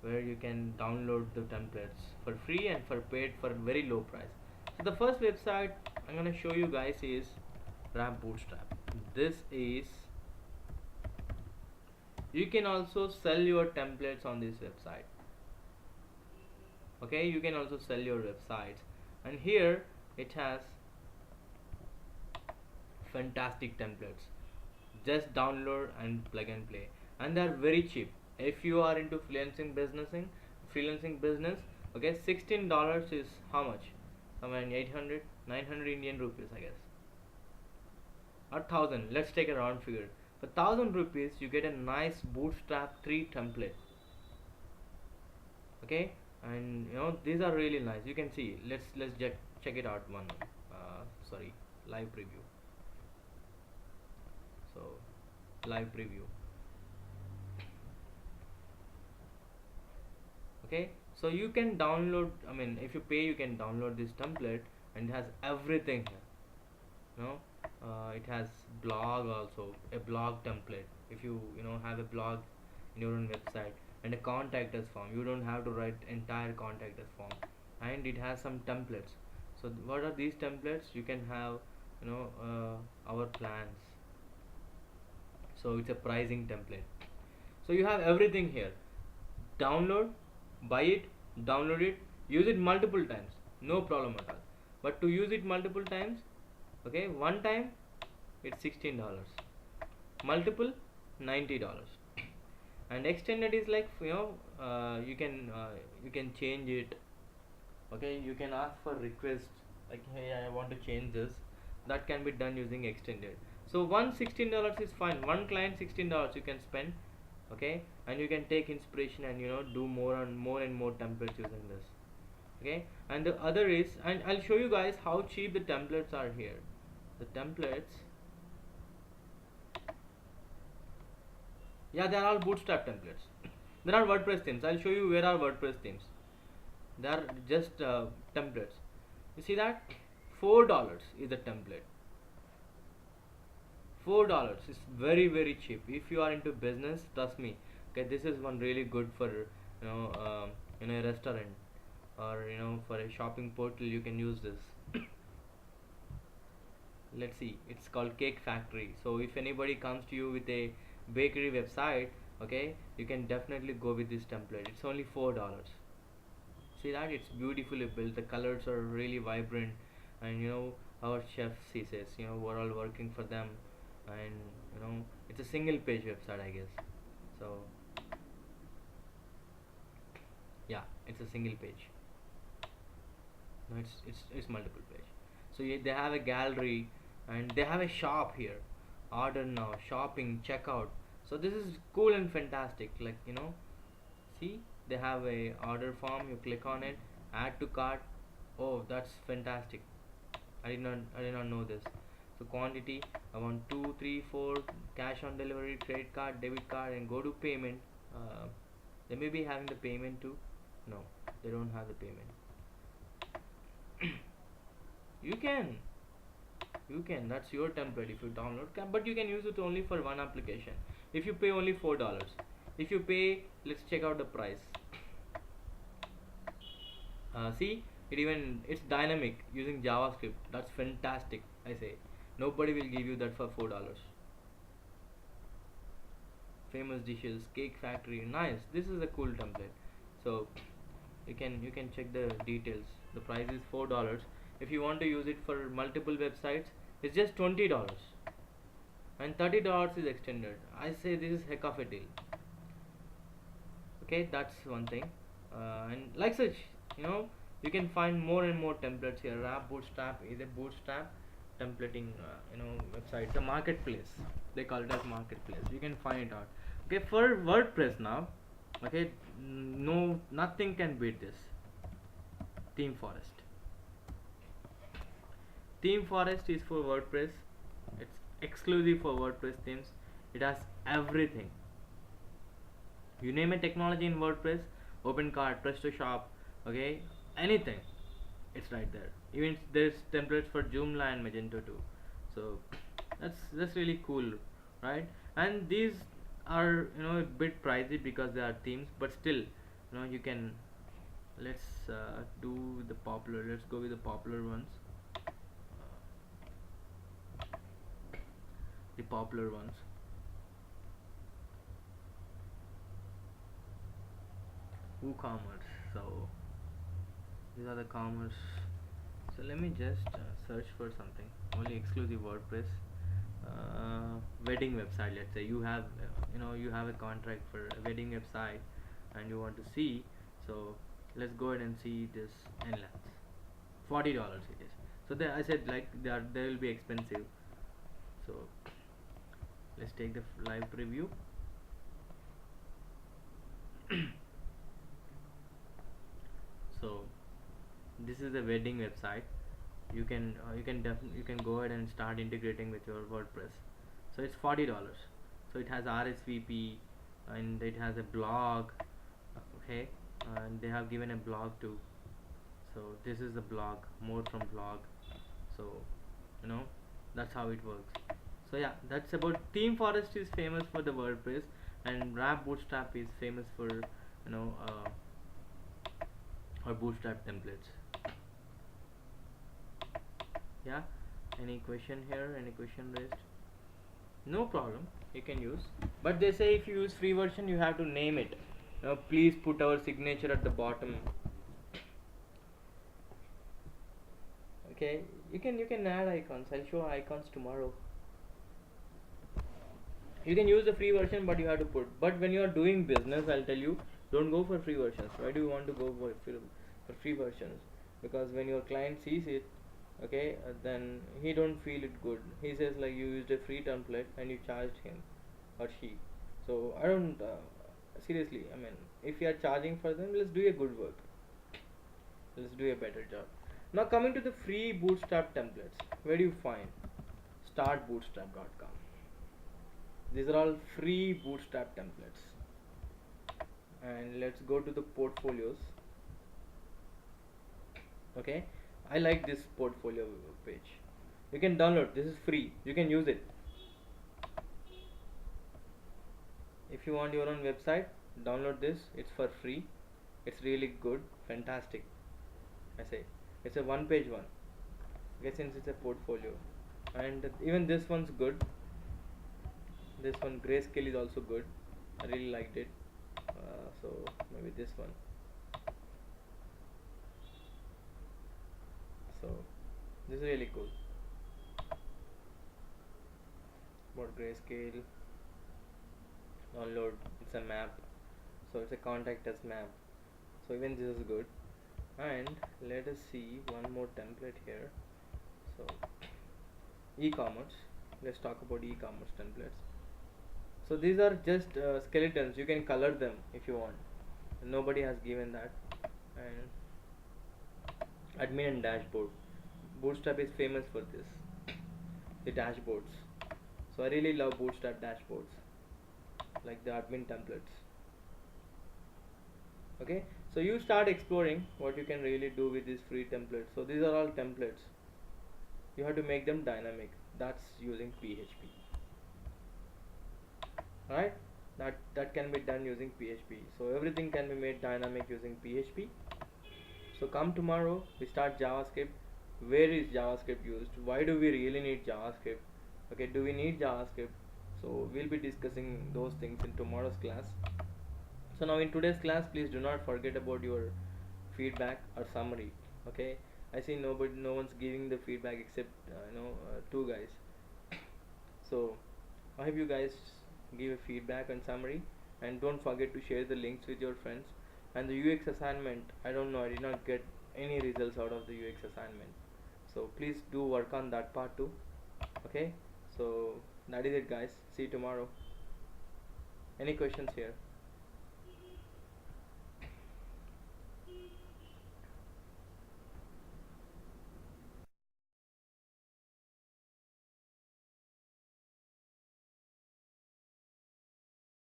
where you can download the templates for free and for paid for very low price. So the first website I'm gonna show you guys is Ramp Bootstrap. This is, you can also sell your templates on this website. Okay, you can also sell your websites, and here it has fantastic templates. Just download and plug and play, and they are very cheap. If you are into freelancing business, okay, $16 is how much? Somewhere in 800 900 Indian rupees, I guess, or 1000. Let's take a round figure. For 1000 rupees you get a nice Bootstrap 3 template. Okay, and these are really nice. You can see, let's check it out. Sorry, live preview. So live preview. Okay, so you can download, if you pay you can download this template, and it has everything here. It has blog also, a blog template. If you have a blog in your own website, and a contact us form, you don't have to write entire contact us form. And it has some templates. So what are these templates? You can have our plans. So it's a pricing template. So you have everything here. Download, buy it, download it, use it multiple times, no problem at all. But to use it multiple times, okay, one time it's $16, multiple $90, and extended is like you can change it. Okay, you can ask for request like, hey, I want to change this. That can be done using extended. So one $16 is fine. One client $16 you can spend. Okay, and you can take inspiration and do more and more templates using this. Okay, and the other is, and I'll show you guys how cheap the templates are here. The templates, yeah, they are all Bootstrap templates. There are WordPress themes. I'll show you where are WordPress themes. They are just templates. You see that $4 is the template. $4 is very very cheap. If you are into business, trust me. Okay, this is one really good for a restaurant, or for a shopping portal. You can use this. Let's see, it's called Cake Factory. So if anybody comes to you with a bakery website, okay, you can definitely go with this template. It's only $4. See that, it's beautifully built, the colors are really vibrant, and our chef, he says, we're all working for them, and it's a single page website, I guess. So yeah, it's a single page. No, it's multiple page. So they have a gallery, and they have a shop here, order now, shopping, checkout. So this is cool and fantastic, like, see, they have a order form, you click on it, add to cart. Oh, that's fantastic. I did not know this. So quantity, I want 2 3 4, cash on delivery, credit card, debit card, and go to payment. They may be having the payment too. No, they don't have the payment. you can that's your template if you download but you can use it only for one application if you pay only $4. If you pay, let's check out the price. See, it's dynamic using JavaScript. That's fantastic. I say nobody will give you that for $4. Famous dishes, cake factory, nice. This is a cool template. So you can check the details. The price is $4. If you want to use it for multiple websites, it's just $20, and $30 is extended. I say this is heck of a deal. Okay, that's one thing. And like such, you know you can find more and more templates here. Rap Bootstrap is a bootstrap templating website. It's a marketplace. They call it as marketplace. You can find it out. Okay, for WordPress now. Okay, no, nothing can beat this. Theme Forest. Theme Forest is for WordPress. It's exclusive for WordPress themes. It has everything. You name a technology in WordPress, OpenCart, PrestaShop, okay, anything, it's right there. Even there's templates for Joomla and Magento too. So that's really cool, right? And these are a bit pricey because they are themes, but still you can. Let's do the popular. Let's go with the popular ones. The popular ones. WooCommerce. So these are the commerce. So let me just search for something. Only exclusive WordPress. Wedding website. Let's say you have you have a contract for a wedding website, and you want to see. So let's go ahead and see this Nlance. $40 it is. So there I said like they will be expensive. So let's take the live preview. So this is a wedding website. You can go ahead and start integrating with your WordPress. So it's $40. So it has RSVP, and it has a blog. Okay, and they have given a blog too. So this is the blog, more from blog. So you know that's how it works. So yeah, that's about. Theme Forest is famous for the WordPress, and Rap Bootstrap is famous for or bootstrap templates. Yeah, any question here, any question raised? No problem, you can use, but they say if you use free version you have to name it. Please put our signature at the bottom. Okay, you can add icons. I'll show icons tomorrow. You can use the free version, but you have to put. But when you are doing business, I'll tell you, don't go for free versions. Why do you want to go for free versions? Because when your client sees it, okay, then he don't feel it good. He says like you used a free template and you charged him or she. So I don't seriously. I mean, if you are charging for them, let's do a good work. Let's do a better job. Now coming to the free bootstrap templates, where do you find? Startbootstrap.com. These are all free bootstrap templates. And let's go to the portfolios. Okay, I like this portfolio page. You can download. This is free. You can use it. If you want your own website, download this. It's for free. It's really good, fantastic. I say it's a one-page one. Okay, since it's a portfolio, and even this one's good. This one, Grayscale, is also good. I really liked it. So maybe this one. So this is really cool. About Grayscale, download. It's a map. So it's a contact us map. So even this is good. And let us see one more template here. So e-commerce. Let's talk about e-commerce templates. So these are just skeletons. You can color them if you want. Nobody has given that. And admin and dashboard. Bootstrap is famous for this. The dashboards. So I really love Bootstrap dashboards, like the admin templates. Okay, so you start exploring what you can really do with these free templates. So these are all templates. You have to make them dynamic. That's using PHP. Right? That can be done using PHP. So everything can be made dynamic using PHP. So come tomorrow, we start JavaScript. Where is JavaScript used? Why do we really need JavaScript? Okay, do we need JavaScript? So we'll be discussing those things in tomorrow's class. So now in today's class, please do not forget about your feedback or summary. Okay, I see no one's giving the feedback except two guys. So I hope you guys give a feedback and summary, and don't forget to share the links with your friends. And the UX assignment, I don't know, I did not get any results out of the UX assignment. So please do work on that part too. Okay, so that is it, guys. See you tomorrow. Any questions here?